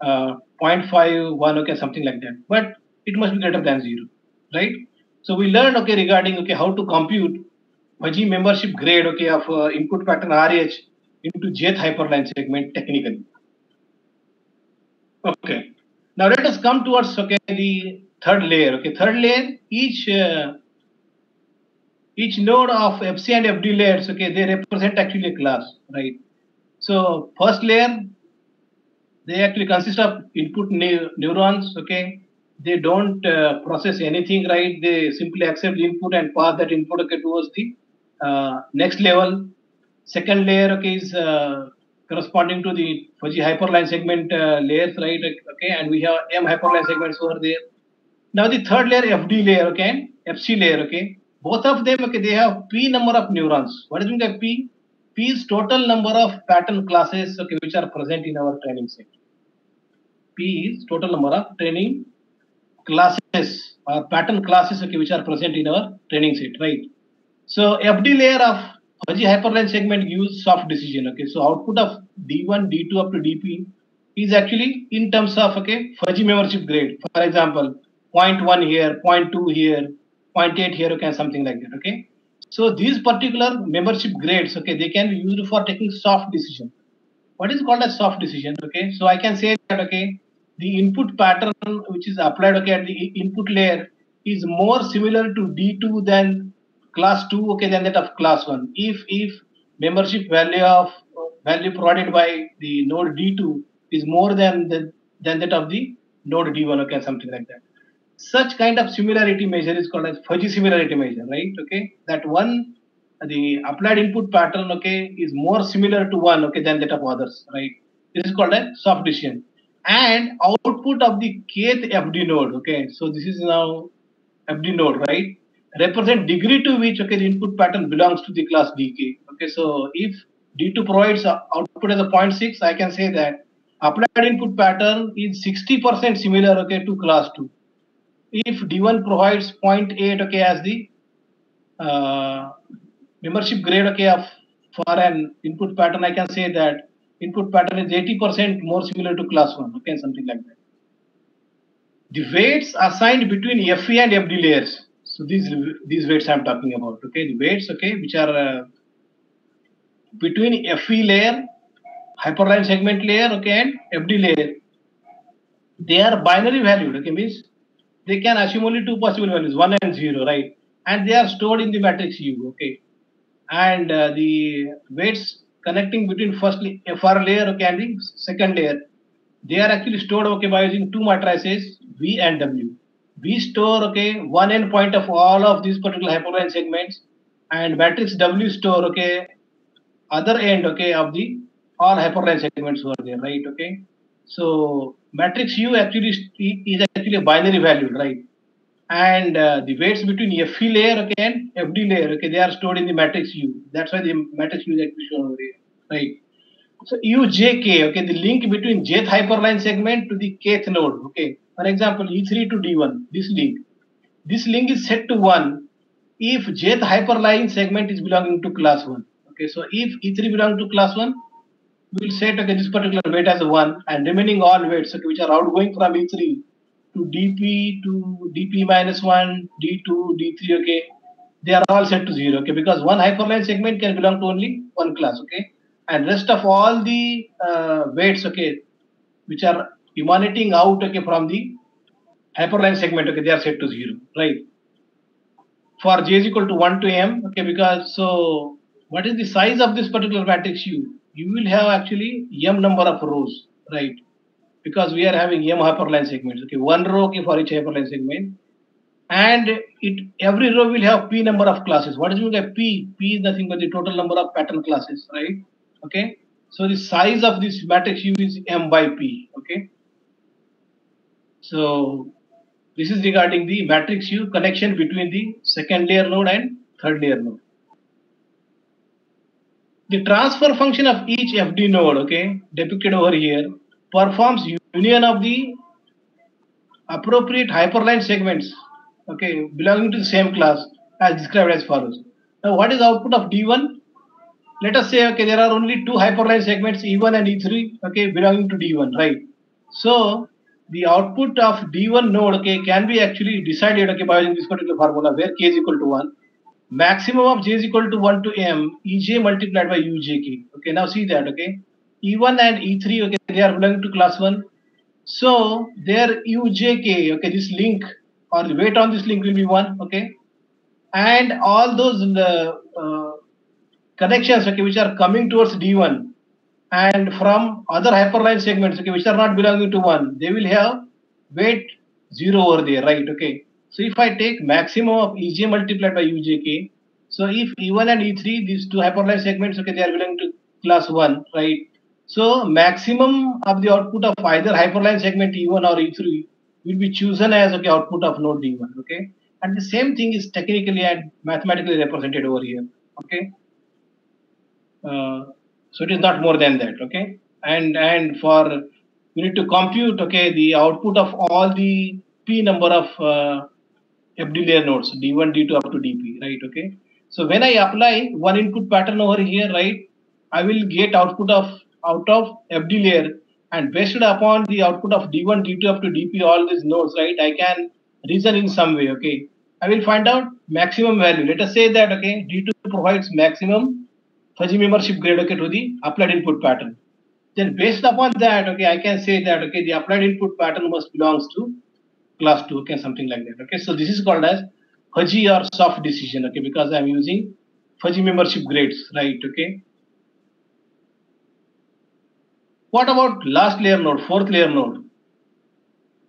0.51, okay, something like that, but it must be greater than 0, right? So we learned, okay, regarding, okay, how to compute fuzzy membership grade, okay, of input pattern RH into jth hyperline segment technically. Okay. Now let us come towards, okay, the third layer. Okay, third layer, each node of FC and FD layers, okay, they represent actually a class, right? So first layer, they actually consist of input neurons, okay. They don't process anything, right? They simply accept the input and pass that input, okay, towards the next level. Second layer, okay, is corresponding to the fuzzy hyperline segment layers, right? Okay, and we have M hyperline segments over there. Now the third layer, FD layer, okay, and FC layer, okay. Both of them, okay, they have P number of neurons. What is mean by P? P is total number of pattern classes, okay, which are present in our training set. P is total number of training classes or pattern classes, okay, which are present in our training set, right? So FD layer of fuzzy hyperline segment gives soft decision, okay. So output of D1, D2 up to DP is actually in terms of, okay, fuzzy membership grade. For example, 0.1 here, 0.2 here, 0.8 here, okay, something like that, okay. So these particular membership grades, okay, they can be used for taking soft decision. What is called as soft decision, okay? So I can say that, okay, the input pattern which is applied, okay, at the input layer is more similar to D2 than class 2, okay, than that of class 1. If membership value provided by the node D2 is more than that of the node D1, okay, something like that. Such kind of similarity measure is called as fuzzy similarity measure, right? Okay, that one, the applied input pattern, okay, is more similar to one, okay, than that of others, right? This is called a soft decision. And output of the kth FD node, okay, so this is now FD node, right? Represent degree to which, okay, the input pattern belongs to the class DK. Okay, so if D2 provides output as a 0.6, I can say that applied input pattern is 60% similar, okay, to class 2. If D1 provides 0.8, okay, as the membership grade, okay, for an input pattern, I can say that input pattern is 80% more similar to class 1, okay, something like that. The weights assigned between FE and FD layers. So these weights I'm talking about, okay, the weights, okay, which are between FE layer, hyperline segment layer, okay, and FD layer. They are binary valued, okay, means they can assume only two possible values, 1 and 0, right? And they are stored in the matrix U, okay. And the weights connecting between firstly FR layer, okay, and the second layer, they are actually stored, okay, by using two matrices V and W. We store, okay, one endpoint of all of these particular hyperline segments, and matrix W store, okay, other end, okay, of the all hyperline segments were there, right? Okay. So matrix U actually is actually a binary value, right? And the weights between FE layer, okay, and FD layer, okay, they are stored in the matrix U. That's why the matrix U is actually shown over here, right? So UJK, okay, the link between jth hyperline segment to the kth node, okay. For example, E3 to D1, this link is set to 1 if jth hyperline segment is belonging to class 1. Okay, so if E3 belongs to class 1, we will set, okay, this particular weight as a 1, and remaining all weights, okay, which are outgoing from E3 to DP minus 1, D2, D3, okay, they are all set to 0, okay, because one hyperline segment can belong to only one class, okay, and rest of all the weights, okay, which are emanating out, okay, from the hyperline segment, okay, they are set to 0, right? For J is equal to 1 to M, okay, because so what is the size of this particular matrix U? You will have actually M number of rows, right? Because we are having M hyperline segments, okay, one row, okay, for each hyperline segment, and every row will have P number of classes. What is mean by P? P is nothing but the total number of pattern classes, right? Okay, so the size of this matrix U is M by P, okay. So this is regarding the matrix U connection between the second layer node and third layer node. The transfer function of each FD node, okay, depicted over here, performs union of the appropriate hyperline segments, okay, belonging to the same class as described as follows. Now, what is output of D1? Let us say, okay, there are only two hyperline segments, E1 and E3, okay, belonging to D1, right? So the output of D1 node, okay, can be actually decided, okay, by using this particular formula where K is equal to 1. Maximum of J is equal to 1 to M, EJ multiplied by UJK. Okay, now see that, okay. E1 and E3, okay, they are belonging to class 1. So their UJK, okay, this link or the weight on this link will be 1, okay. And all those connections, okay, which are coming towards D1 and from other hyperline segments, okay, which are not belonging to 1, they will have weight 0 over there, right? Okay. So if I take maximum of EJ multiplied by UJK, so if E1 and E3, these two hyperline segments, okay, they are belonging to class 1, right? So maximum of the output of either hyperline segment E1 or E3 will be chosen as, okay, output of node D1, okay? And the same thing is technically and mathematically represented over here, okay? So it is not more than that, okay? And for we need to compute, okay, the output of all the p number of FD layer nodes, D1, D2 up to DP, right? Okay. So when I apply one input pattern over here, right, I will get output of out of FD layer, and based upon the output of D1, D2 up to DP, all these nodes, right, I can reason in some way, okay. I will find out maximum value. Let us say that, okay, D2 provides maximum fuzzy membership grade, okay, to the applied input pattern. Then based upon that, okay, I can say that, okay, the applied input pattern must belongs to class 2, okay, something like that, okay. So this is called as fuzzy or soft decision, okay, because I'm using fuzzy membership grades, right, okay. What about last layer node, fourth layer node?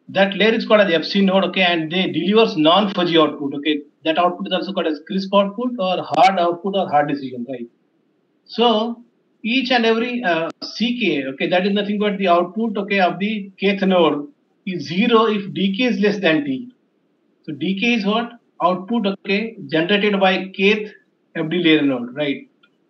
That layer is called as FC node, okay, and they delivers non-fuzzy output, okay. That output is also called as crisp output or hard output or hard decision, right. So each and every CK, okay, that is nothing but the output, okay, of the kth node is 0 if dk is less than t. So dk is what? Output, okay, generated by kth FD layer node, right?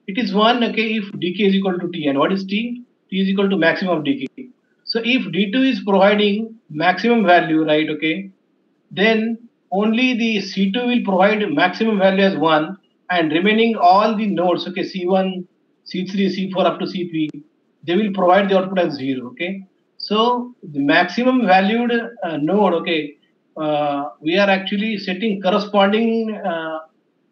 It is 1, okay, if dk is equal to t. And what is t? T is equal to maximum of dk. So if d2 is providing maximum value, right, okay, then only the C2 will provide maximum value as 1, and remaining all the nodes, okay, C1, C3, C4 up to C3, they will provide the output as 0, okay. So the maximum valued node, okay, we are actually setting corresponding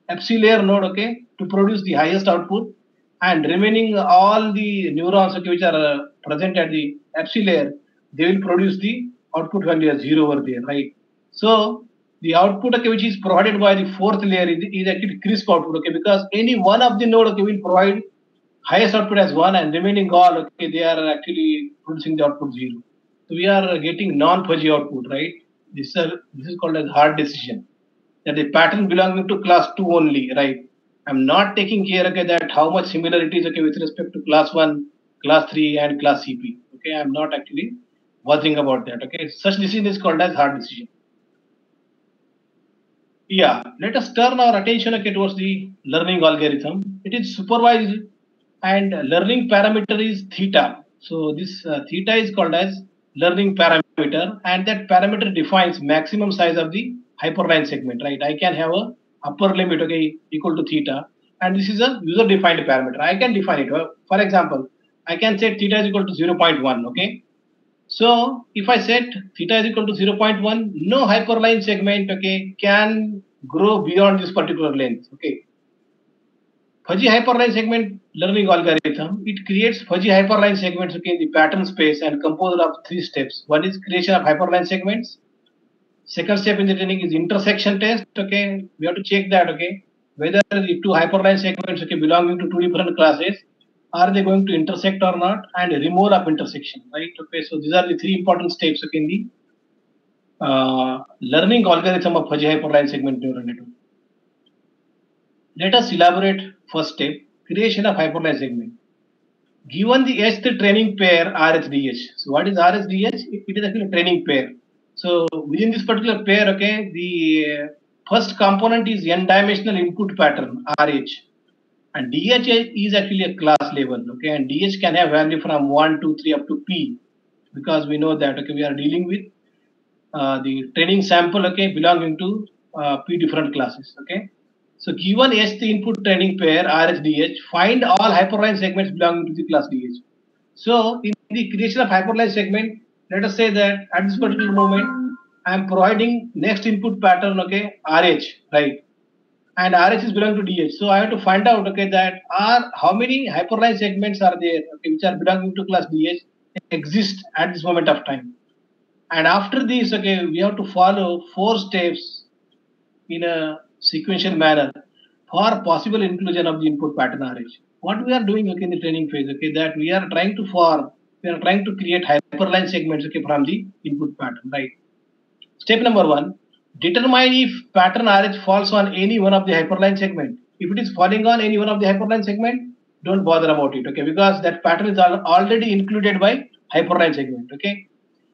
FC layer node, okay, to produce the highest output, and remaining all the neurons, okay, which are present at the FC layer, they will produce the output value as 0 over there, right? So the output, okay, which is provided by the fourth layer is actually crisp output, okay, because any one of the node, okay, will provide highest output as 1, and remaining all, okay, they are actually producing the output 0. So we are getting non-fuzzy output, right? This is called as hard decision. That the pattern belonging to class 2 only, right? I'm not taking care, okay, that how much similarities, okay, with respect to class 1, class 3, and class CP. Okay, I'm not actually bothering about that. Okay, such decision is called as hard decision. Yeah, let us turn our attention, okay, towards the learning algorithm. It is supervised, and learning parameter is theta. So this theta is called as learning parameter, and that parameter defines maximum size of the hyperline segment, right? I can have a upper limit, okay, equal to theta, and this is a user defined parameter. I can define it. For example, I can set theta is equal to 0.1, okay. So if I set theta is equal to 0.1, no hyperline segment, okay, can grow beyond this particular length, okay. Fuzzy hyperline segment learning algorithm, it creates fuzzy hyperline segments, okay, in the pattern space and composed of 3 steps. One is creation of hyperline segments. Second step in the training is intersection test, okay. We have to check that, okay, whether the two hyperline segments, okay, belonging to two different classes, are they going to intersect or not, and removal of intersection, right? Okay, so these are the 3 important steps, okay, in the learning algorithm of fuzzy hyperline segment neural network. Let us elaborate first step, creation of hyperline segment. Given the H training pair RHDH. So what is RHDH? It is actually a training pair. So within this particular pair, okay, the first component is n-dimensional input pattern RH, and DH is actually a class level, okay, and DH can have value from 1, 2, 3 up to P, because we know that, okay, we are dealing with the training sample, okay, belonging to P different classes, okay. So given H the input training pair RHDH, find all hyperline segments belonging to the class DH. So in the creation of hyperline segment, let us say that at this particular moment, I am providing next input pattern, okay, RH, right? And RH is belonging to DH. So I have to find out, okay, that are how many hyperline segments are there, okay, which are belonging to class DH exist at this moment of time. And after this, okay, we have to follow 4 steps in a sequential manner for possible inclusion of the input pattern RH. What we are doing, okay, in the training phase, okay, that we are trying to create hyperline segments, okay, from the input pattern, right? Step number 1, determine if pattern RH falls on any one of the hyperline segment. If it is falling on any one of the hyperline segment, don't bother about it, okay, because that pattern is already included by hyperline segment, okay.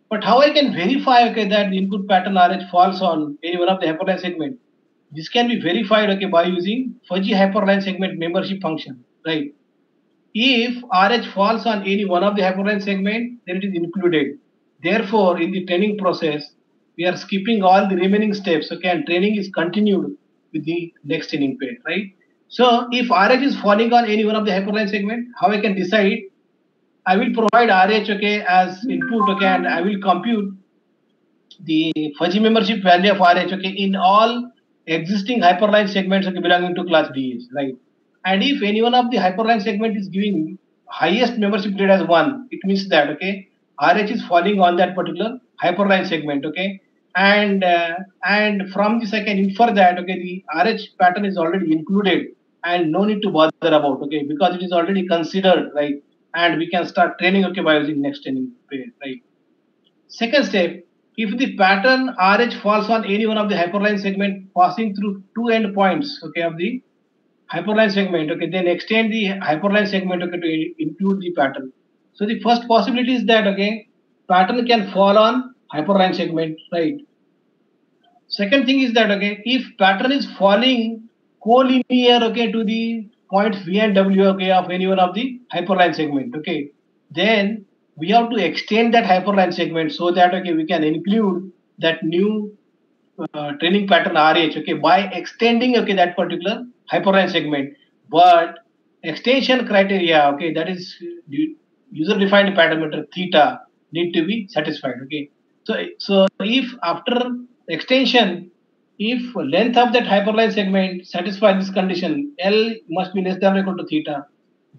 But how I can verify, okay, that the input pattern RH falls on any one of the hyperline segment? This can be verified, okay, by using fuzzy hyperline segment membership function, right? If RH falls on any one of the hyperline segment, then it is included. Therefore, in the training process, we are skipping all the remaining steps, okay, and training is continued with the next training pair, right? So if RH is falling on any one of the hyperline segment, how I can decide? I will provide RH, okay, as input, okay, and I will compute the fuzzy membership value of RH, okay, in all existing hyperline segments, okay, belonging to class DS, right? And if any one of the hyperline segment is giving highest membership grade as 1, it means that, okay, RH is falling on that particular hyperline segment, okay? And from this I can infer that, okay, the RH pattern is already included and no need to bother about, okay, because it is already considered, right? And we can start training, okay, by using next training period, right? Second step, if the pattern RH falls on any one of the hyperline segment passing through two endpoints, okay, of the hyperline segment, okay, then extend the hyperline segment, okay, to include the pattern. So the first possibility is that, okay, pattern can fall on hyperline segment, right? Second thing is that, okay, if pattern is falling collinear, okay, to the points V and W, okay, of any one of the hyperline segment, okay, then we have to extend that hyperline segment so that, okay, we can include that new training pattern RH, okay, by extending, okay, that particular hyperline segment. But extension criteria, okay, that is user defined parameter theta need to be satisfied, okay. So if after extension, if length of that hyperline segment satisfies this condition, L must be less than or equal to theta,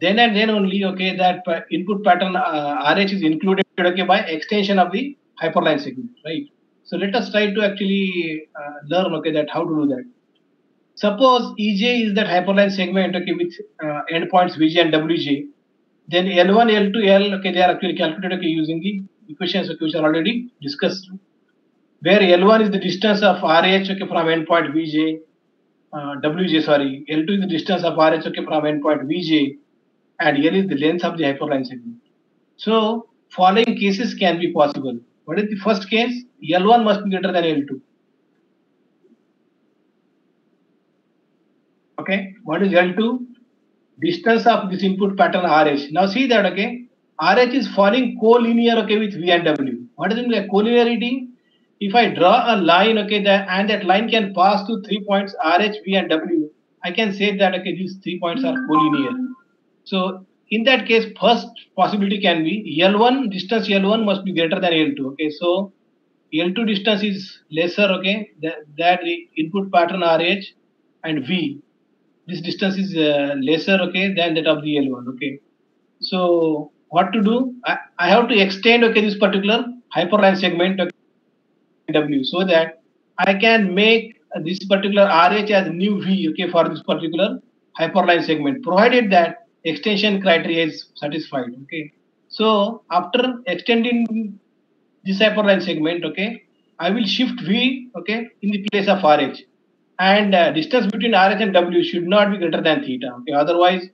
then and then only, okay, that input pattern RH is included, okay, by extension of the hyperline segment, right? So let us try to actually learn, okay, that how to do that. Suppose EJ is that hyperline segment, okay, with endpoints VJ and WJ. Then L1, L2, L, okay, they are actually calculated, okay, using the equations, okay, which are already discussed. Where L1 is the distance of RH, okay, from endpoint VJ, WJ, sorry. L2 is the distance of RH, okay, from endpoint VJ, and L is the length of the hyperline segment. So following cases can be possible. What is the first case? L1 must be greater than L2. Okay, what is L2? Distance of this input pattern RH. Now see that, okay, RH is falling collinear, okay, with V and W. What is the collinearity? If I draw a line, okay, and that line can pass through 3 points RH, V and W, I can say that, okay, these 3 points are collinear. So in that case, first possibility can be L1, distance L1 must be greater than L2. Okay, so L2 distance is lesser, okay, that the input pattern RH and V. This distance is lesser, okay, than that of the L1, okay. So what to do? I have to extend, okay, this particular hyperline segment, okay, W, so that I can make this particular RH as new V, okay, for this particular hyperline segment, provided that extension criteria is satisfied, okay. So after extending this hyperline segment, okay, I will shift V, okay, in the place of RH, and distance between RH and W should not be greater than theta, okay. Otherwise,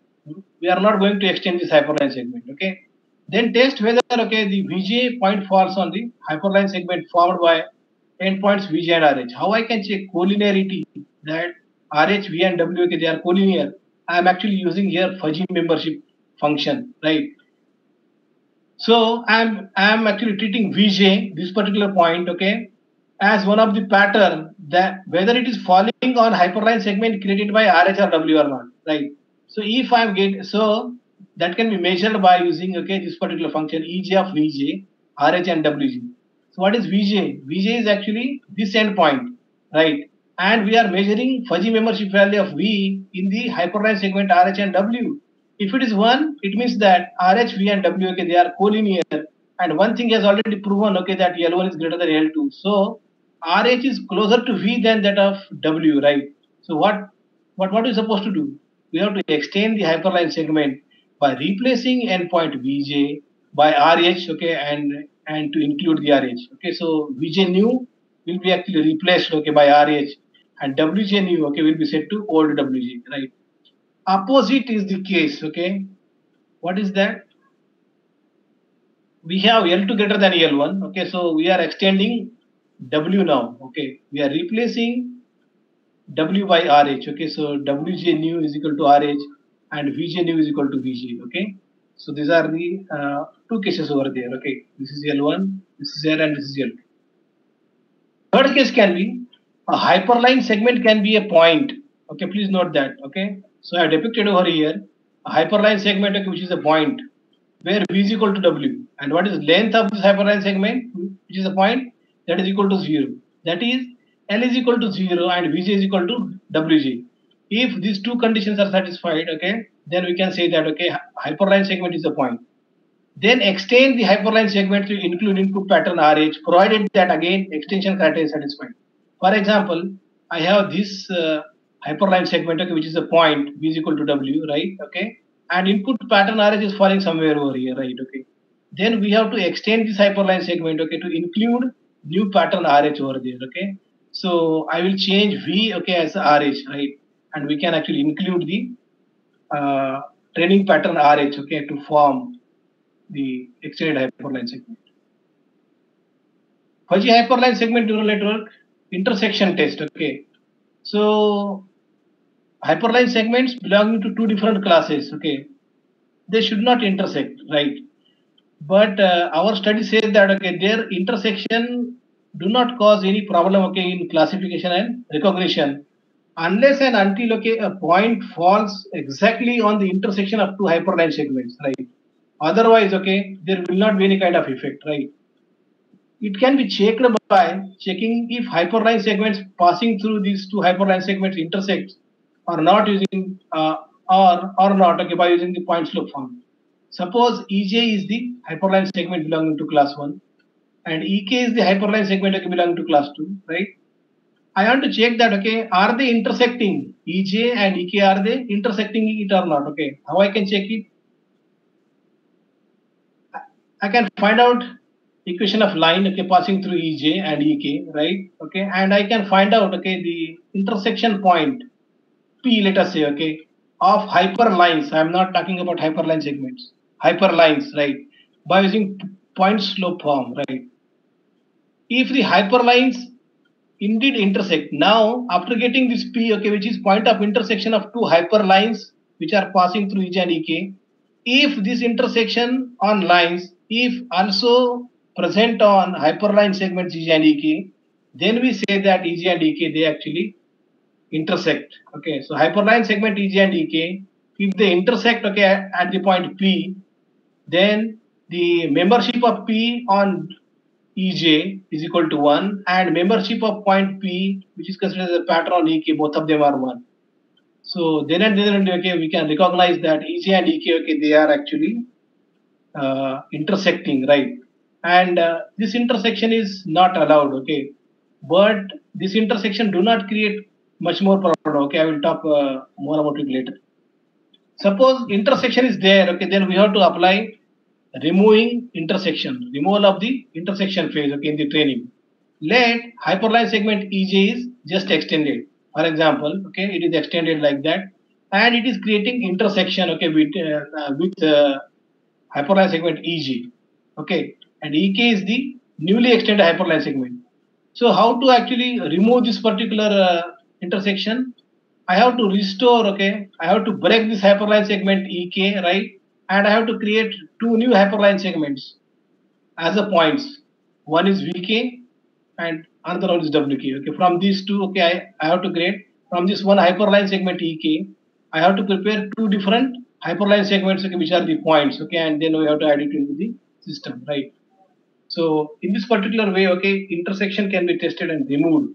we are not going to extend this hyperline segment, okay. Then test whether, okay, the VJ point falls on the hyperline segment formed by endpoints VJ and RH. How I can check collinearity, that RH, V and W, okay, they are collinear. I am actually using here fuzzy membership function, right? So I'm actually treating VJ, this particular point, okay, as one of the pattern that whether it is falling on hyperline segment created by RH or W or not, right? So if I'm getting, so that can be measured by using, okay, this particular function EJ of VJ, RH and WJ. So what is VJ? VJ is actually this endpoint, right? And we are measuring fuzzy membership value of V in the hyperline segment RH and W. If it is 1, it means that RH, V and W, okay, they are collinear. And one thing has already proven, okay, that L1 is greater than L2. So RH is closer to V than that of W, right? So what are we supposed to do? We have to extend the hyperline segment by replacing endpoint VJ by RH, okay, and to include the RH. Okay, so VJ new will be actually replaced, okay, by RH, and WJ new, okay, will be set to old WJ, right? Opposite is the case, okay. What is that? We have L2 greater than L1, okay, so we are extending W now, okay. We are replacing W by RH, okay, so WJ new is equal to RH, and Vj new is equal to Vj. Okay, so these are the two cases over there. Okay, this is L1, this is L, and this is L2. Third case can be a hyperline segment can be a point. Okay, please note that. Okay, so I have depicted over here a hyperline segment, okay, which is a point where V is equal to W, and what is length of this hyperline segment, which is a point, that is equal to 0. That is L is equal to 0 and Vj is equal to Wj. If these two conditions are satisfied, okay, then we can say that okay, hyperline segment is a point. Then extend the hyperline segment to include input pattern RH, provided that again extension criteria is satisfied. For example, I have this hyperline segment, okay, which is a point V is equal to W, right? Okay, and input pattern RH is falling somewhere over here, right? Okay, then we have to extend this hyperline segment, okay, to include new pattern RH over there. Okay, so I will change V, okay, as RH, right? And we can actually include the training pattern RH, okay, to form the extended hyperline segment. Fuzzy hyperline segment neural network intersection test. Okay, so hyperline segments belonging to two different classes. Okay, they should not intersect, right? But our study says that okay, their intersection do not cause any problem, okay, in classification and recognition, unless and until okay a point falls exactly on the intersection of two hyperline segments, right? Otherwise, okay, there will not be any kind of effect, right? It can be checked by checking if hyperline segments passing through these two hyperline segments intersect or not using or not, okay, by using the point slope form. Suppose Ej is the hyperline segment belonging to class 1 and Ek is the hyperline segment, okay, belonging to class 2, right? I want to check that okay, are they intersecting? Ej and Ek, are they intersecting it or not? Okay, how I can check it? I can find out equation of line, okay, passing through Ej and Ek, right? Okay, and I can find out okay the intersection point P, let us say, okay, of hyperlines. I am not talking about hyperline segments, hyperlines, right? By using point slope form, right? If the hyperlines indeed intersect, now after getting this P, okay, which is point of intersection of two hyperlines which are passing through Ej and Ek, if this intersection on lines, if also present on hyperline segments Ej and Ek, then we say that Ej and Ek they actually intersect. Okay, so hyperline segment Ej and Ek, if they intersect, okay, at the point P, then the membership of P on Ej is equal to 1 and membership of point P, which is considered as a pattern on Ek, both of them are 1. So then and then, okay, we can recognize that Ej and Ek, okay, they are actually intersecting, right? And this intersection is not allowed, okay, but this intersection do not create much more problem. Okay, I will talk more about it later. Suppose intersection is there, okay, then we have to apply removing intersection, removal of the intersection phase, okay, in the training. Let hyperline segment Ej is just extended. For example, okay, it is extended like that, and it is creating intersection, okay, with hyperline segment Eg, okay, and Ek is the newly extended hyperline segment. So how to actually remove this particular intersection? I have to restore, okay, I have to break this hyperline segment Ek, right, and I have to create two new hyperline segments as a points. One is Vk and another one is Wk. Okay, from these two, okay, I have to create from this one hyperline segment Ek, I have to prepare two different hyperline segments, okay, which are the points, okay, and then we have to add it into the system, right? So in this particular way, okay, intersection can be tested and removed.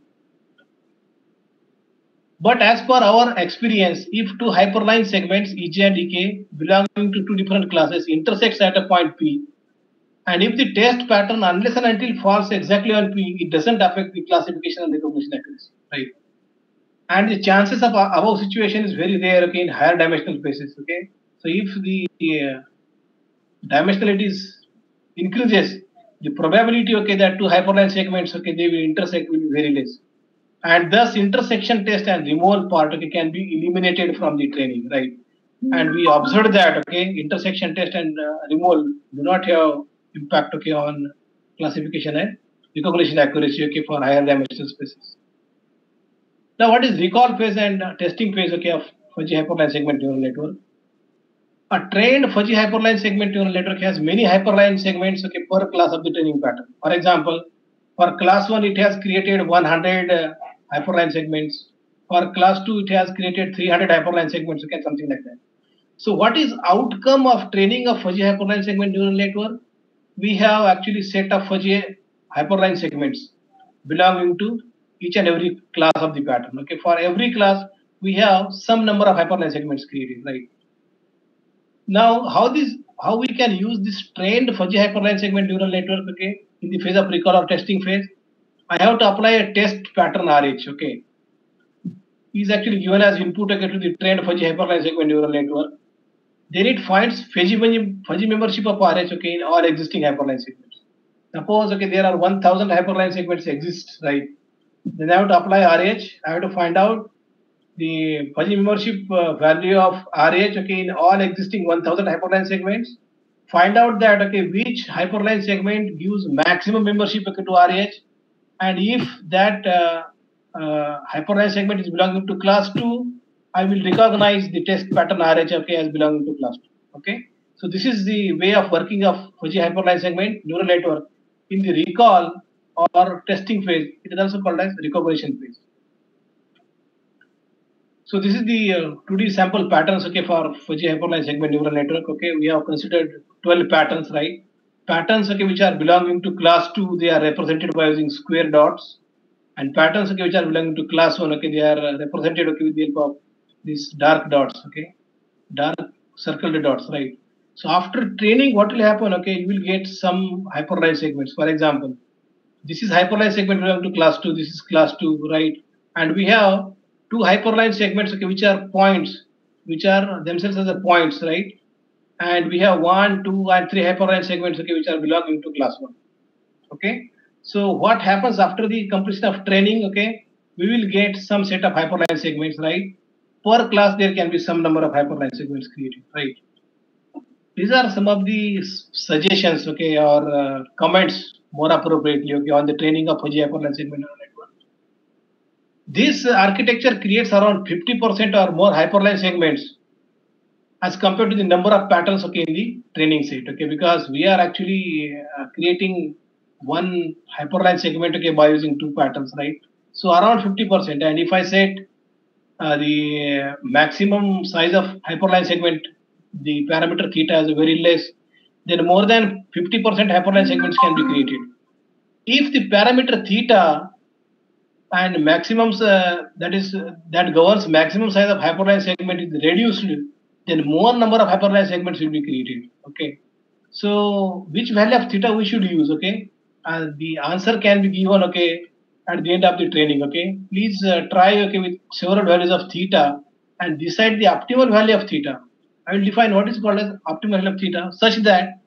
But as per our experience, if two hyperline segments Ej and Ek belonging to two different classes intersects at a point P, and if the test pattern unless and until falls exactly on P, it doesn't affect the classification and recognition accuracy, right? And the chances of above situation is very rare, okay, in higher dimensional spaces, okay. So if the dimensionality increases, the probability, okay, that two hyperline segments, okay, they will intersect will be very less. And thus intersection test and removal part, okay, can be eliminated from the training, right? And we observed that, okay, intersection test and removal do not have impact, okay, on classification and recognition accuracy, okay, for higher dimensional spaces. Now, what is recall phase and testing phase, okay, of fuzzy hyperline segment neural network? A trained fuzzy hyperline segment neural network has many hyperline segments, okay, per class of the training pattern. For example, for class 1, it has created 100 hyperline segments. For class 2, it has created 300 hyperline segments, okay, something like that. So what is outcome of training a fuzzy hyperline segment neural network? We have actually set of fuzzy hyperline segments belonging to each and every class of the pattern. Okay, for every class, we have some number of hyperline segments created, right? Now, how we can use this trained fuzzy hyperline segment neural network, okay, in the phase of recall or testing phase? I have to apply a test pattern RH, okay. Is actually given as input, okay, to the trained fuzzy hyperline segment neural network. Then it finds fuzzy membership of RH, okay, in all existing hyperline segments. Suppose, okay, there are 1000 hyperline segments exist, right? Then I have to apply RH. I have to find out the fuzzy membership value of RH, okay, in all existing 1000 hyperline segments. Find out that, okay, which hyperline segment gives maximum membership, okay, to RH, and if that hyperline segment is belonging to class 2, I will recognize the test pattern RH, okay, as belonging to class 2. Okay, so this is the way of working of fuzzy hyperline segment neural network in the recall or testing phase. It is also called as recognition phase. So this is the 2D sample patterns, okay, for fuzzy hyperline segment neural network. Okay, we have considered 12 patterns, right? Patterns, okay, which are belonging to class 2, they are represented by using square dots. And patterns, okay, which are belonging to class 1, okay, they are represented, okay, with the help of these dark dots, okay, dark circled dots, right? So after training, what will happen? Okay, you will get some hyperline segments. For example, this is hyperline segment belonging to class 2. This is class 2, right? And we have two hyperline segments, okay, which are points, which are themselves as the points, right? And we have 1, 2, and 3 hyperline segments, okay, which are belonging to class 1. Okay. So what happens after the completion of training? Okay, we will get some set of hyperline segments, right? Per class, there can be some number of hyperline segments created, right? These are some of the suggestions, okay, or comments more appropriately, okay, on the training of fuzzy hyperline segment neural network. This architecture creates around 50% or more hyperline segments as compared to the number of patterns, okay, in the training set, okay, because we are actually creating one hyperline segment, okay, by using two patterns, right? So around 50%. And if I set the maximum size of hyperline segment, the parameter theta is very less, then more than 50% hyperline segments can be created. If the parameter theta and maximums that governs maximum size of hyperline segment is reduced, then more number of hyperline segments will be created. Okay, so which value of theta we should use? Okay, the answer can be given, okay, at the end of the training. Okay, please try, okay, with several values of theta and decide the optimal value of theta. I will define what is called as optimal value of theta such that,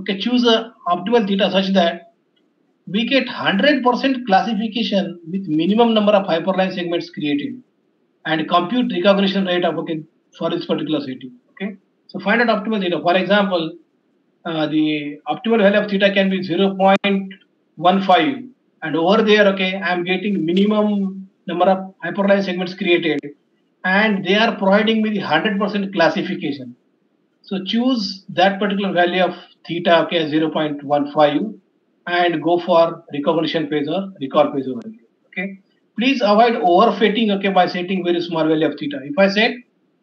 okay, choose a optimal theta such that we get 100% classification with minimum number of hyperline segments created and compute recognition rate of, okay, for this particular setting. Okay, so find out optimal theta. For example, the optimal value of theta can be 0.15, and over there, okay, I am getting minimum number of hyperline segments created and they are providing me the 100% classification. So choose that particular value of theta, okay, as 0.15 and go for recognition phase or recall phase over here. Okay, please avoid overfitting, okay, by setting very small value of theta. If I set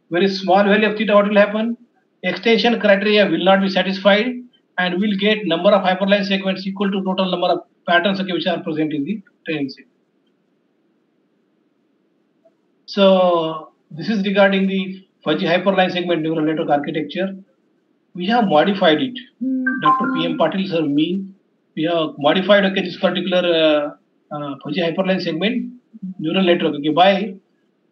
very small value of theta, what will happen? Extension criteria will not be satisfied and we'll get number of hyperline segments equal to total number of patterns, okay, which are present in the training set. So this is regarding the fuzzy hyperline segment neural network architecture. We have modified it. Dr. P.M. Patil sir, me, we have modified, okay, this particular fuzzy hyperline segment neural network, okay, by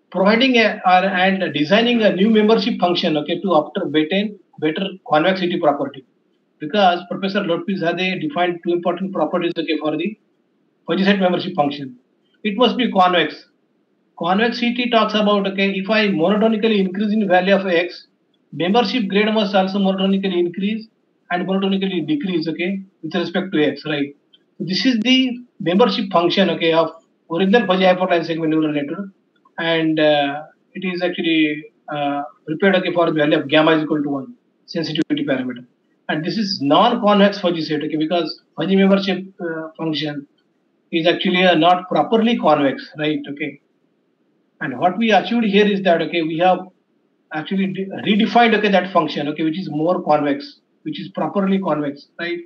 providing and designing a new membership function, okay, to obtain better convexity property. Because Professor Lotfizadeh defined two important properties, okay, for the fuzzy set membership function. It must be convex. Convexity talks about, okay, if I monotonically increase in value of x, membership grade must also monotonically increase and monotonically decrease, okay, with respect to x, right? So this is the membership function, okay, of original fuzzy hyperline segment neural network, and it is actually prepared okay, for the value of gamma is equal to 1, sensitivity parameter. And this is non-convex fuzzy set, okay, because fuzzy membership function is actually not properly convex, right? Okay. And what we achieved here is that, okay, we have actually redefined, okay, that function, okay, which is more convex, which is properly convex, right?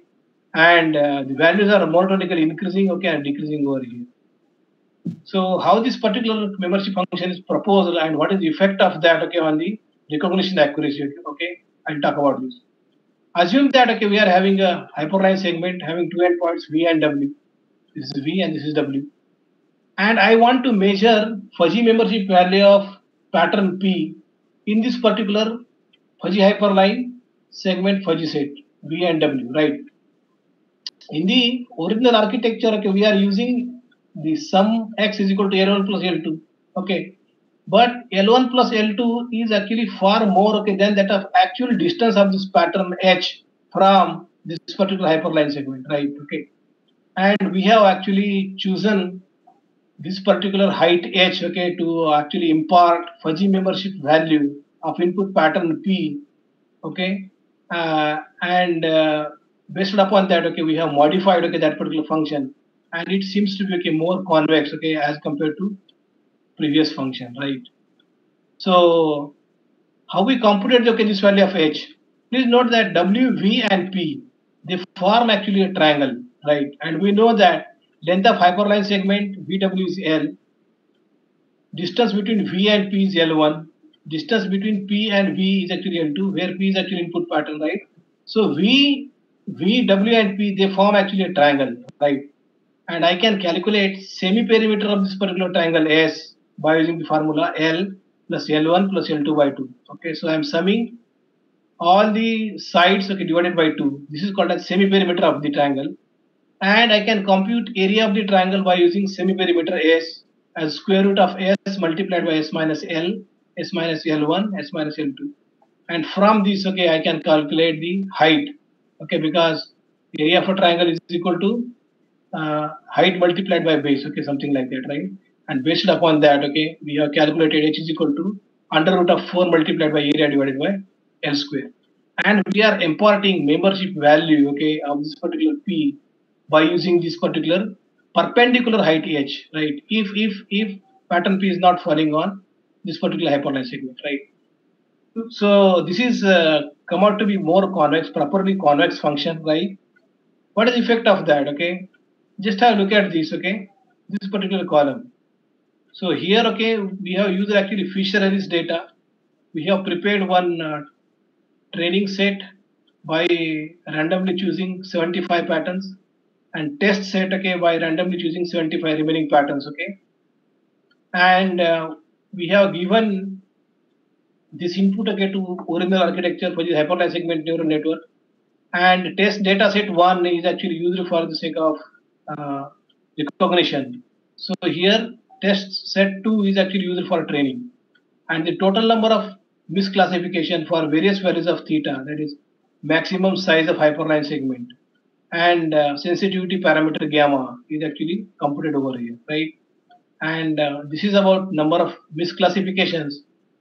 And the values are monotonically increasing, okay, and decreasing over here. So how this particular membership function is proposed and what is the effect of that, okay, on the recognition accuracy, okay, I'll talk about this. Assume that, okay, we are having a hyperline segment having two endpoints V and W. This is V and this is W. And I want to measure fuzzy membership value of pattern P in this particular fuzzy hyperline segment fuzzy set V and W, right? In the original architecture, okay, we are using the sum x is equal to L1 plus L2, okay. But L1 plus L2 is actually far more, okay, than that of actual distance of this pattern H from this particular hyperline segment, right? Okay. And we have actually chosen this particular height H, okay, to actually impart fuzzy membership value of input pattern P, okay, and based upon that, okay, we have modified, okay, that particular function, and it seems to be, okay, more convex, okay, as compared to previous function, right? So how we computed, okay, this value of H? Please note that W, V, and P, they form actually a triangle, right? And we know that length of hyperline segment VW is L, distance between V and P is L1, distance between P and V is actually L2, where P is actually input pattern, right? So V, W, and P, they form actually a triangle, right? And I can calculate semi-perimeter of this particular triangle S by using the formula L plus L1 plus L2 by 2. Okay, so I'm summing all the sides, okay, divided by 2. This is called as semi-perimeter of the triangle. And I can compute area of the triangle by using semi-perimeter S as square root of S multiplied by S minus L, S minus L1, S minus L2. And from this, okay, I can calculate the height, okay, because area of a triangle is equal to height multiplied by base, okay, something like that, right? And based upon that, okay, we have calculated H is equal to under root of 4 multiplied by area divided by L square. And we are imparting membership value, okay, of this particular P by using this particular perpendicular height H, right? If pattern P is not falling on this particular hyperline segment, right? So this is come out to be more convex, properly convex function, right? What is the effect of that? Okay, just have a look at this. Okay, this particular column. So here, okay, we have used actually Fisher-Harris data. We have prepared one training set by randomly choosing 75 patterns, and test set, okay, by randomly choosing 75 remaining patterns. Okay, and we have given this input, okay, to original architecture for the hyperline segment neural network. And test data set 1 is actually used for the sake of recognition. So here test set 2 is actually used for training. And the total number of misclassification for various values of theta, that is maximum size of hyperline segment, and sensitivity parameter gamma is actually computed over here, right? And this is about number of misclassifications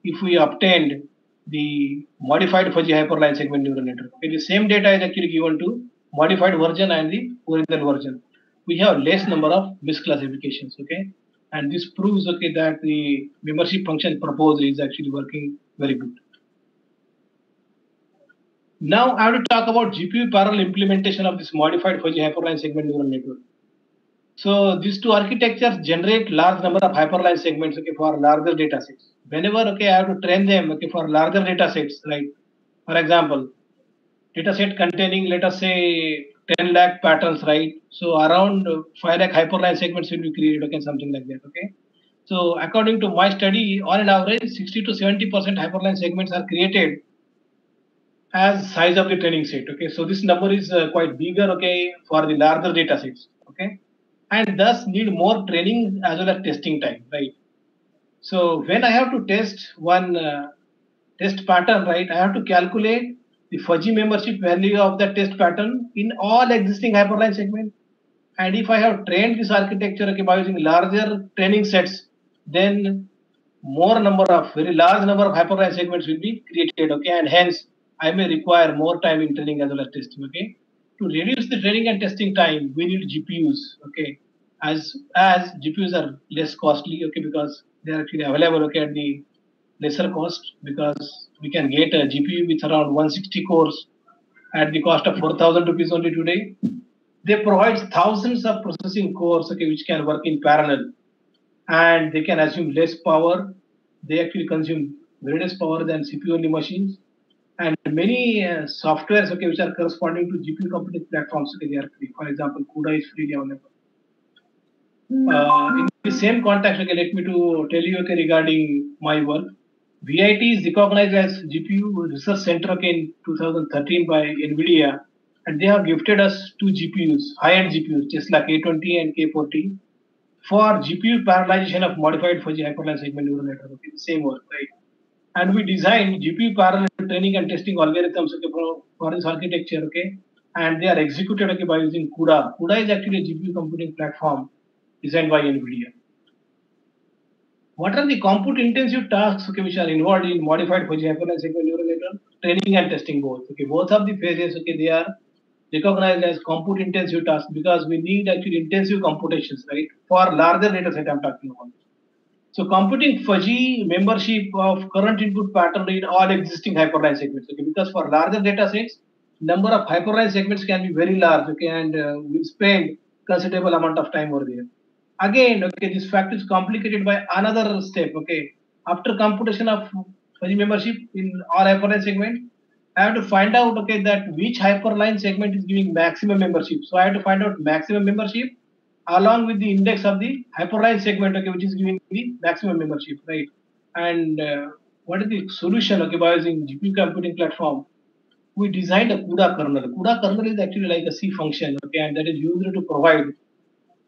if we obtained the modified fuzzy hyperline segment neural network. Okay, the same data is actually given to modified version and the original version. We have less number of misclassifications, okay? And this proves, okay, that the membership function proposed is actually working very good. Now I have to talk about GPU parallel implementation of this modified fuzzy hyperline segment neural network. So these two architectures generate large number of hyperline segments, okay, for larger data sets. Whenever, okay, I have to train them, okay, for larger data sets, right? For example, data set containing, let us say, 10 lakh patterns, right? So around 5 lakh hyperline segments will be created, okay, something like that, okay? So according to my study, on an average, 60 to 70% hyperline segments are created as size of the training set, okay? So this number is quite bigger, okay, for the larger data sets, okay? And thus need more training as well as testing time, right? So when I have to test one test pattern, right, I have to calculate the fuzzy membership value of the test pattern in all existing hyperline segments. And if I have trained this architecture, okay, by using larger training sets, then very large number of hyperline segments will be created, okay, and hence I may require more time in training as well as testing, okay. To reduce the training and testing time, we need GPUs, okay, as GPUs are less costly, okay, because they are actually available, okay, at the lesser cost, because we can get a GPU with around 160 cores at the cost of 4,000 rupees only today. They provide thousands of processing cores, okay, which can work in parallel, and they can assume less power. They actually consume very less power than CPU-only machines. And many softwares, okay, which are corresponding to GPU computing platforms, okay, they are free. For example, CUDA is freely available. In the same context, okay, let me to tell you, okay, regarding my work. VIT is recognized as GPU Research Center, okay, in 2013 by NVIDIA, and they have gifted us two GPUs, high-end GPUs, Tesla K20 and K40, for GPU parallelization of modified fuzzy hyperline segment neural network. Okay, the same work, right? And we designed GPU parallel training and testing algorithms, okay, for this architecture, okay, and they are executed, okay, by using CUDA. CUDA is actually a GPU computing platform designed by NVIDIA. What are the compute-intensive tasks, okay, which are involved in modified fuzzy hyperline segment neural network? Training and testing both. Okay, both of the phases, okay, they are recognized as compute-intensive tasks because we need actually intensive computations, right? For larger data set, I'm talking about. So computing fuzzy membership of current input pattern in all existing hyperline segments, okay, because for larger data sets, number of hyperline segments can be very large, okay, and we spend considerable amount of time over there. Again, okay, this fact is complicated by another step, okay. After computation of fuzzy membership in all hyperline segments, I have to find out, okay, that which hyperline segment is giving maximum membership. So I have to find out maximum membership along with the index of the hyperline segment, okay, which is giving the maximum membership, right? And what is the solution, okay, by using GPU computing platform? We designed a CUDA kernel. CUDA kernel is actually like a C function, okay, and that is used to provide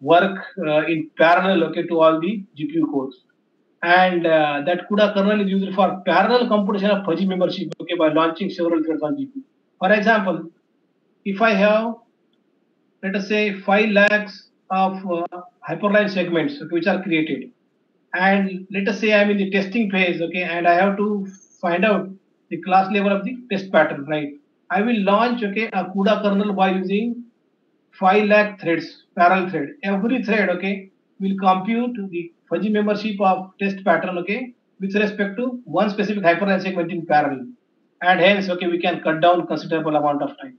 work in parallel, okay, to all the GPU cores. And that CUDA kernel is used for parallel computation of fuzzy membership, okay, by launching several threads on GPU. For example, if I have, let us say, 5 lakhs of hyperline segments, okay, which are created, and let us say I'm in the testing phase, okay, and I have to find out the class level of the test pattern, right? I will launch, okay, a CUDA kernel by using 5 lakh threads, parallel thread. Every thread, okay, will compute the fuzzy membership of test pattern, okay, with respect to one specific hyperline segment in parallel. And hence, okay, we can cut down considerable amount of time.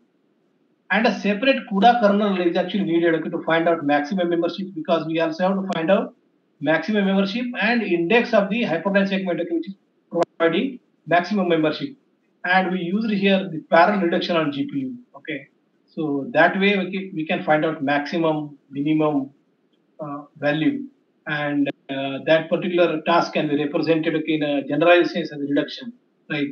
And a separate CUDA kernel is actually needed, okay, to find out maximum membership, because we also have to find out maximum membership and index of the hyperline segment, okay, which is providing maximum membership. And we used here the parallel reduction on GPU, okay. So that way, okay, we can find out maximum, minimum value, and that particular task can be represented, okay, in a generalized sense as a reduction, right?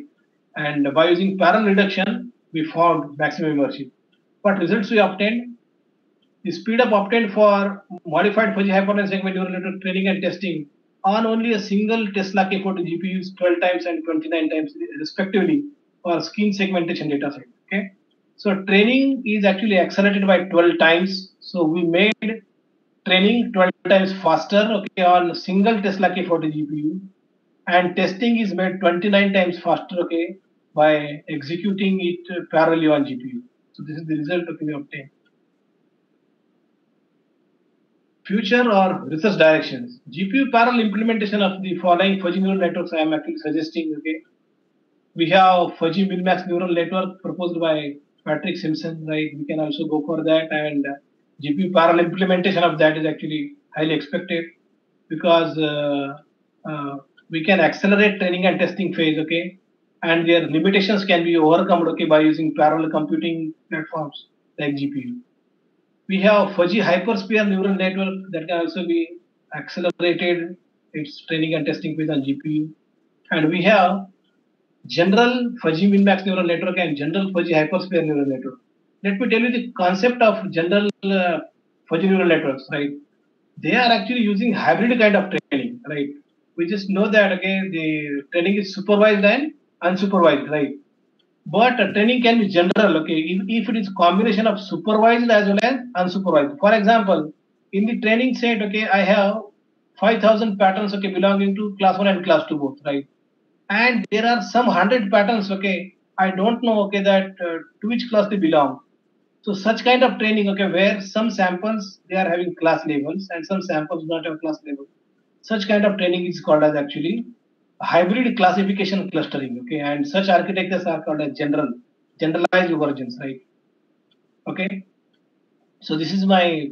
And by using parallel reduction, we found maximum membership. What results we obtained? The speed up obtained for modified fuzzy hyperline segment neural network training and testing on only a single Tesla K40 GPUs 12 times and 29 times respectively for skin segmentation data set. Okay. So training is actually accelerated by 12 times. So we made training 12 times faster, okay, on a single Tesla K40 GPU, and testing is made 29 times faster, okay, by executing it parallelly on GPU. So this is the result, okay, we obtained. Future or research directions. GPU parallel implementation of the following fuzzy neural networks I am actually suggesting, okay. We have fuzzy min-max neural network proposed by Patrick Simpson, right? We can also go for that, and GPU parallel implementation of that is actually highly expected, because we can accelerate training and testing phase, okay, and their limitations can be overcome, okay, by using parallel computing platforms like GPU. We have fuzzy hypersphere neural network that can also be accelerated its training and testing phase on GPU, and we have general fuzzy min-max neural network and general fuzzy hypersphere neural network. Let me tell you the concept of general fuzzy neural networks, right? They are actually using hybrid kind of training, right? We just know that, okay, the training is supervised and unsupervised, right? But training can be general, okay, if it is combination of supervised as well as unsupervised. For example, in the training set, okay, I have 5,000 patterns, okay, belonging to class 1 and class 2 both, right? And there are some 100 patterns, okay, I don't know, okay, that to which class they belong. So such kind of training, okay, where some samples they are having class labels and some samples do not have class label. Such kind of training is called as actually hybrid classification clustering, okay, and such architectures are called as generalized versions, right? Okay, so this is my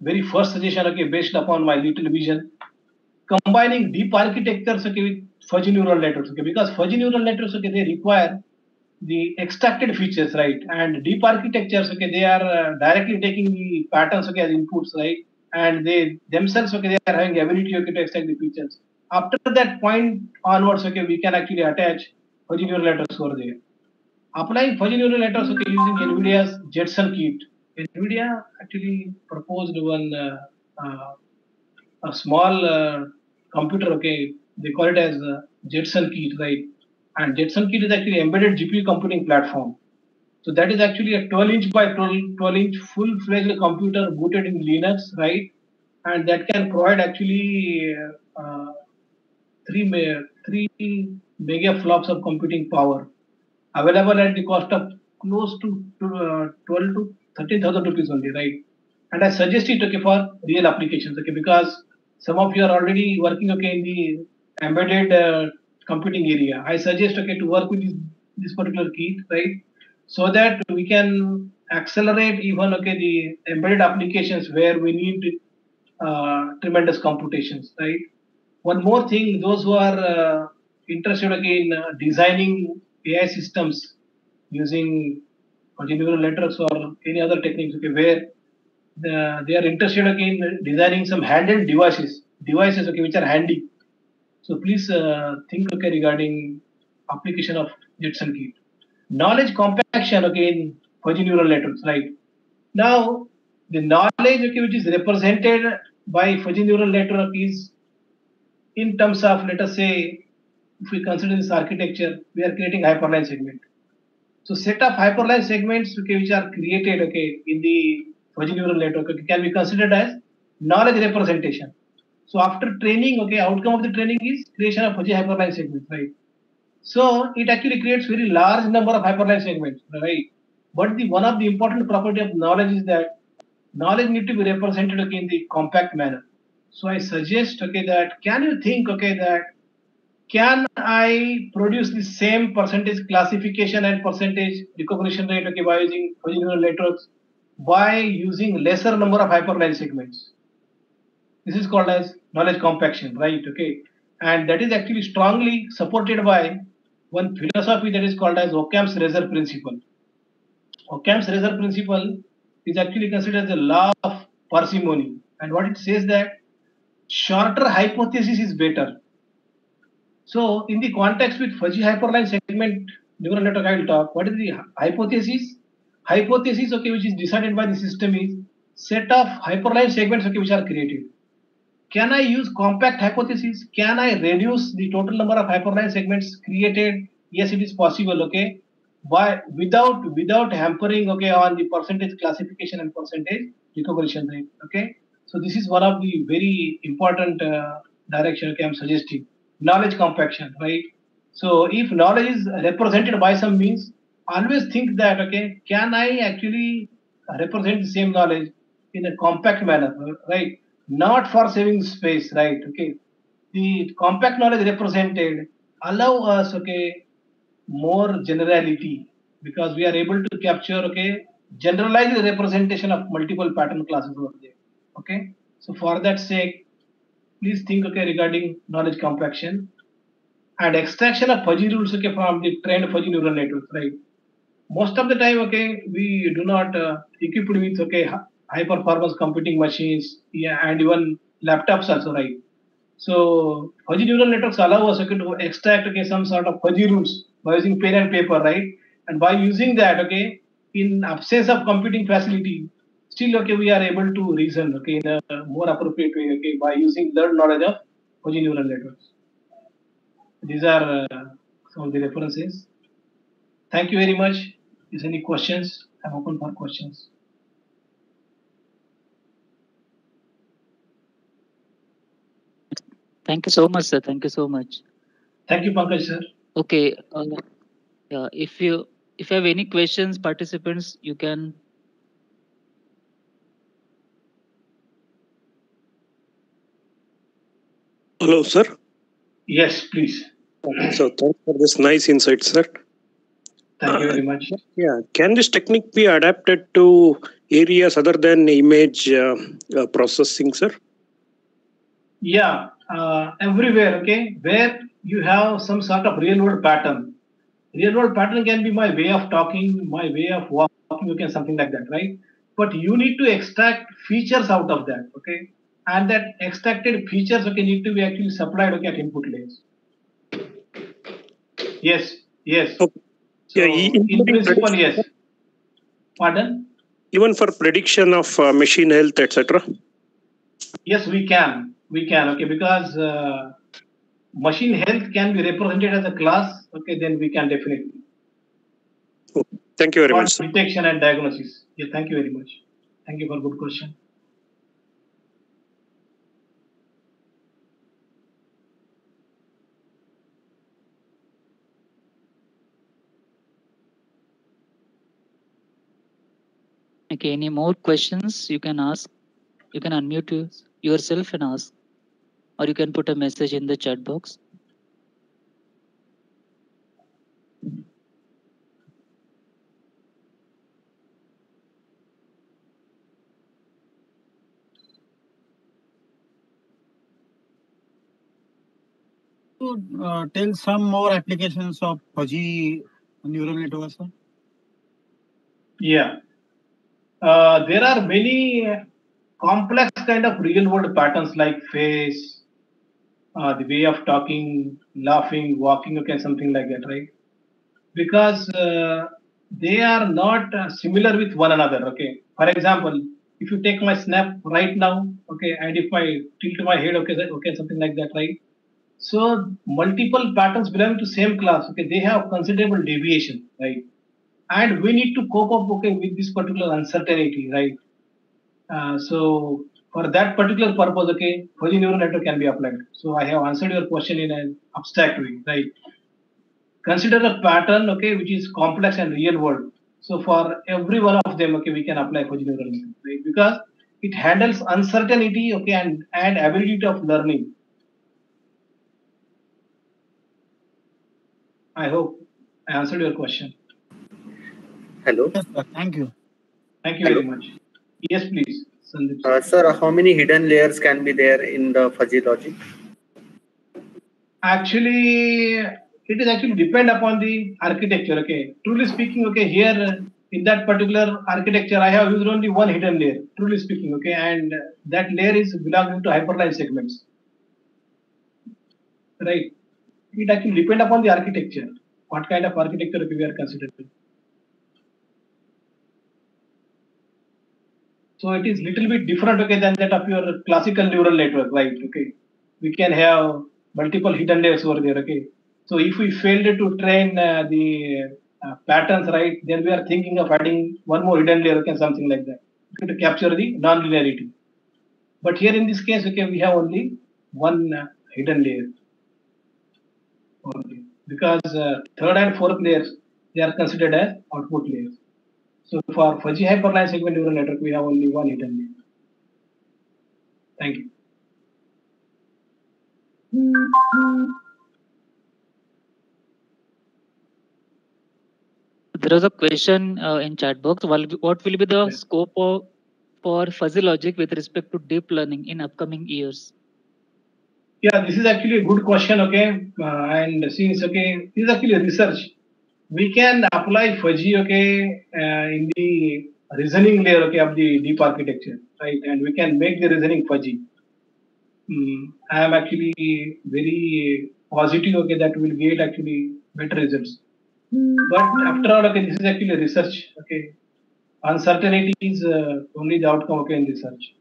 very first suggestion, okay, based upon my little vision, combining deep architectures, okay, with fuzzy neural networks, okay, because fuzzy neural networks, okay, they require the extracted features, right? And deep architectures, okay, they are directly taking the patterns, okay, as inputs, right? And they themselves, okay, they are having ability, okay, to extract the features. After that point onwards, okay, we can actually attach fuzzy neural networks over there. Applying fuzzy neural networks, okay, using NVIDIA's Jetson kit. NVIDIA actually proposed one a small computer, okay, they call it as Jetson kit, right? And Jetson kit is actually embedded GPU computing platform. So that is actually a 12 inch by 12 inch full-fledged computer booted in Linux, right? And that can provide actually three mega flops of computing power available at the cost of close to 12 to 13,000 rupees only, right? And I suggest it, okay, for real applications, okay, because some of you are already working, okay, in the embedded computing area. I suggest, okay, to work with this particular kit, right, so that we can accelerate even, okay, the embedded applications where we need tremendous computations, right? One more thing, those who are interested, okay, in designing AI systems using neural networks or any other techniques, okay, where they are interested, okay, in designing some handheld devices, okay, which are handy. So please think, okay, regarding application of Jetson Kit. Knowledge compaction, okay, in fuzzy neural networks, right? Now, the knowledge, okay, which is represented by fuzzy neural network is in terms of, let us say, if we consider this architecture, we are creating hyperline segment. So set of hyperline segments, okay, which are created, okay, in the fuzzy neural network, okay, can be considered as knowledge representation. So after training, okay, outcome of the training is creation of fuzzy hyperline segments, right? So it actually creates very large number of hyperline segments, right? But the one of the important property of knowledge is that knowledge need to be represented, okay, in the compact manner. So I suggest, okay, that can you think, okay, that can I produce the same percentage classification and percentage recognition rate, okay, by using neural networks by using lesser number of hyperline segments? This is called as knowledge compaction, right? Okay, and that is actually strongly supported by one philosophy that is called as Occam's razor principle. Occam's razor principle is actually considered as a law of parsimony, and what it says that shorter hypothesis is better. So in the context with fuzzy hyperline segment neural network, I will talk. What is the hypothesis? Hypothesis, okay, which is decided by the system is set of hyperline segments, okay, which are created. Can I use compact hypothesis? Can I reduce the total number of hyperline segments created? Yes, it is possible, okay, but without hampering, okay, on the percentage classification and percentage recognition rate, okay. So this is one of the very important direction, okay, I'm suggesting knowledge compaction, right? So if knowledge is represented by some means, always think that, okay, can I actually represent the same knowledge in a compact manner, right? Not for saving space, right? Okay, the compact knowledge represented allow us, okay, more generality because we are able to capture, okay, generalized representation of multiple pattern classes over there. Okay, so for that sake, please think, okay, regarding knowledge compaction and extraction of fuzzy rules, okay, from the trained fuzzy neural networks, right? Most of the time, okay, we do not equipped with, okay, high performance computing machines, yeah, and even laptops also, right? So fuzzy neural networks allow us, okay, to extract, okay, some sort of fuzzy rules by using pen and paper, right? And by using that, okay, in absence of computing facility, still, okay, we are able to reason, okay, in a more appropriate way, okay, by using learned knowledge of fuzzy neural networks. These are some of the references. Thank you very much. Is any questions? I'm open for questions. Thank you so much, sir. Thank you so much. Thank you, Pankaj, sir. Okay. Yeah. If you have any questions, participants, you can. Hello, sir. Yes, please. So thanks for this nice insight, sir. Thank you very much. Yeah, can this technique be adapted to areas other than image processing, sir? Yeah, everywhere, okay, where you have some sort of real world pattern. Real world pattern can be my way of talking, my way of walking, okay, something like that, right? But you need to extract features out of that, okay? And that extracted features, okay, need to be actually supplied, okay, at input layers. Yes, yes. Okay. So, Yeah, in principle, yes. Pardon? Even for prediction of machine health, etc. Yes, we can. We can, okay, because machine health can be represented as a class, okay, then we can definitely. Okay. Thank you very much, sir. Detection and diagnosis. Yeah, thank you very much. Thank you for good question. Okay. Any more questions? You can ask. You can unmute yourself and ask, or you can put a message in the chat box. Tell some more applications of fuzzy neural networks, sir. Yeah. There are many complex kind of real world patterns like face, the way of talking, laughing, walking, okay, something like that, right? Because they are not similar with one another, okay? For example, if you take my snap right now, okay, and if I tilt my head, okay, okay, something like that, right? So multiple patterns belong to same class, okay, they have considerable deviation, right? And we need to cope up, okay, with this particular uncertainty, right? So for that particular purpose, okay, fuzzy neural network can be applied. So I have answered your question in an abstract way, right? Consider a pattern, okay, which is complex and real world. So for every one of them, okay, we can apply fuzzy neural network, right? Because it handles uncertainty, okay, and ability of learning. I hope I answered your question. Hello. Yes, sir. Thank you. Thank you very much. Yes, please, Sandeep. Sir, how many hidden layers can be there in the fuzzy logic? Actually, it is actually depend upon the architecture. Okay, truly speaking, okay, here in that particular architecture, I have used only one hidden layer. Truly speaking, okay, and that layer is belonging to hyperline segments, right? It actually depend upon the architecture. What kind of architecture we are considering? So it is little bit different, okay, than that of your classical neural network, right? Okay, we can have multiple hidden layers over there, okay. So if we failed to train the patterns, right, then we are thinking of adding one more hidden layer, okay, something like that, okay, to capture the non-linearity. But here in this case, okay, we have only one hidden layer. Okay. Because third and fourth layers, they are considered as output layers. So for fuzzy hyperline segment neural network, we have only one hidden layer. Thank you. There was a question in chat box. What will be the scope for fuzzy logic with respect to deep learning in upcoming years? Yeah, this is actually a good question, okay. And since, okay, this is actually a research. We can apply fuzzy, okay, in the reasoning layer, okay, of the deep architecture, right? And we can make the reasoning fuzzy. I am actually very positive, okay, that will get actually better results. But after all, okay, this is actually a research, okay. Uncertainty is only the outcome, okay, in research.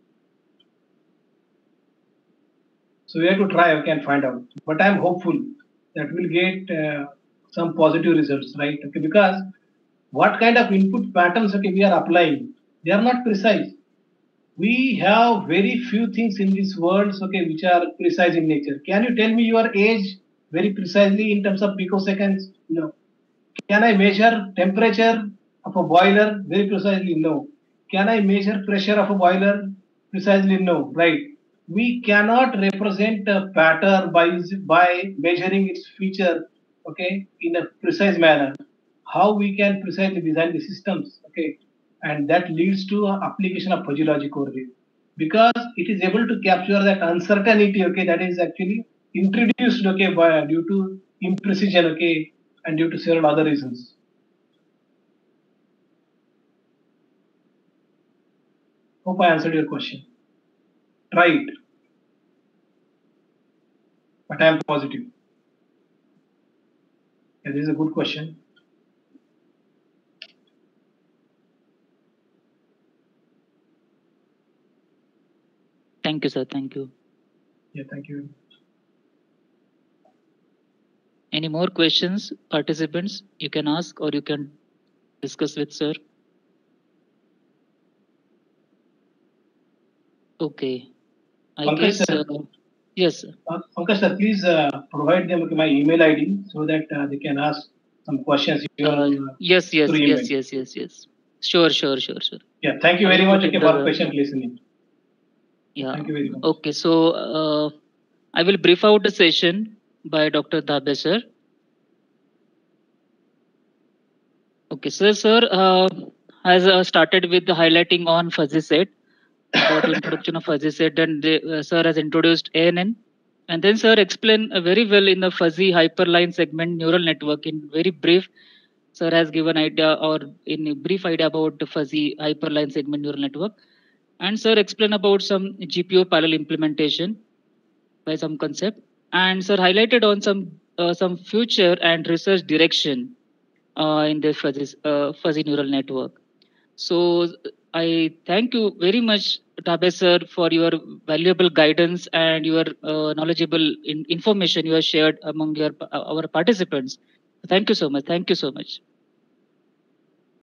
So we have to try, okay, and find out. But I'm hopeful that we'll get some positive results, right? Okay, because what kind of input patterns, okay, we are applying, they are not precise. we have very few things in this world, okay, which are precise in nature. Can you tell me your age very precisely in terms of picoseconds? No. Can I measure temperature of a boiler very precisely? No. Can I measure pressure of a boiler precisely? No. Right. We cannot represent a pattern by measuring its feature, okay, in a precise manner. How we can precisely design the systems, okay, and that leads to application of fuzzy logic over here, because it is able to capture that uncertainty, okay, that is actually introduced, okay, due to imprecision, okay, and due to several other reasons. Hope I answered your question. Try it, but I am positive. Yeah, this is a good question. Thank you, sir. Thank you. Yeah, thank you. Any more questions, participants? You can ask or you can discuss with sir. Okay. I Pankaj guess, sir. yes, sir. Pankaj sir, please provide them my email ID so that they can ask some questions. Yes. Through email. Yes. Sure. Yeah, thank you I very will much, put okay, in for the- patient listening. Yeah. Thank you very much. Okay. So I will brief out the session by Dr. Dhabe, sir. Okay, so sir has started with the highlighting on fuzzy set about the introduction of fuzzy set, and sir has introduced ANN, and then sir explained very well in the fuzzy hyperline segment neural network in very brief. Sir has given idea or in a brief idea about the fuzzy hyperline segment neural network, and sir explained about some GPU parallel implementation by some concept, and sir highlighted on some future and research direction in the fuzzy neural network. So I thank you very much, Tabe sir, for your valuable guidance and your knowledgeable information you have shared among our participants. Thank you so much. Thank you so much.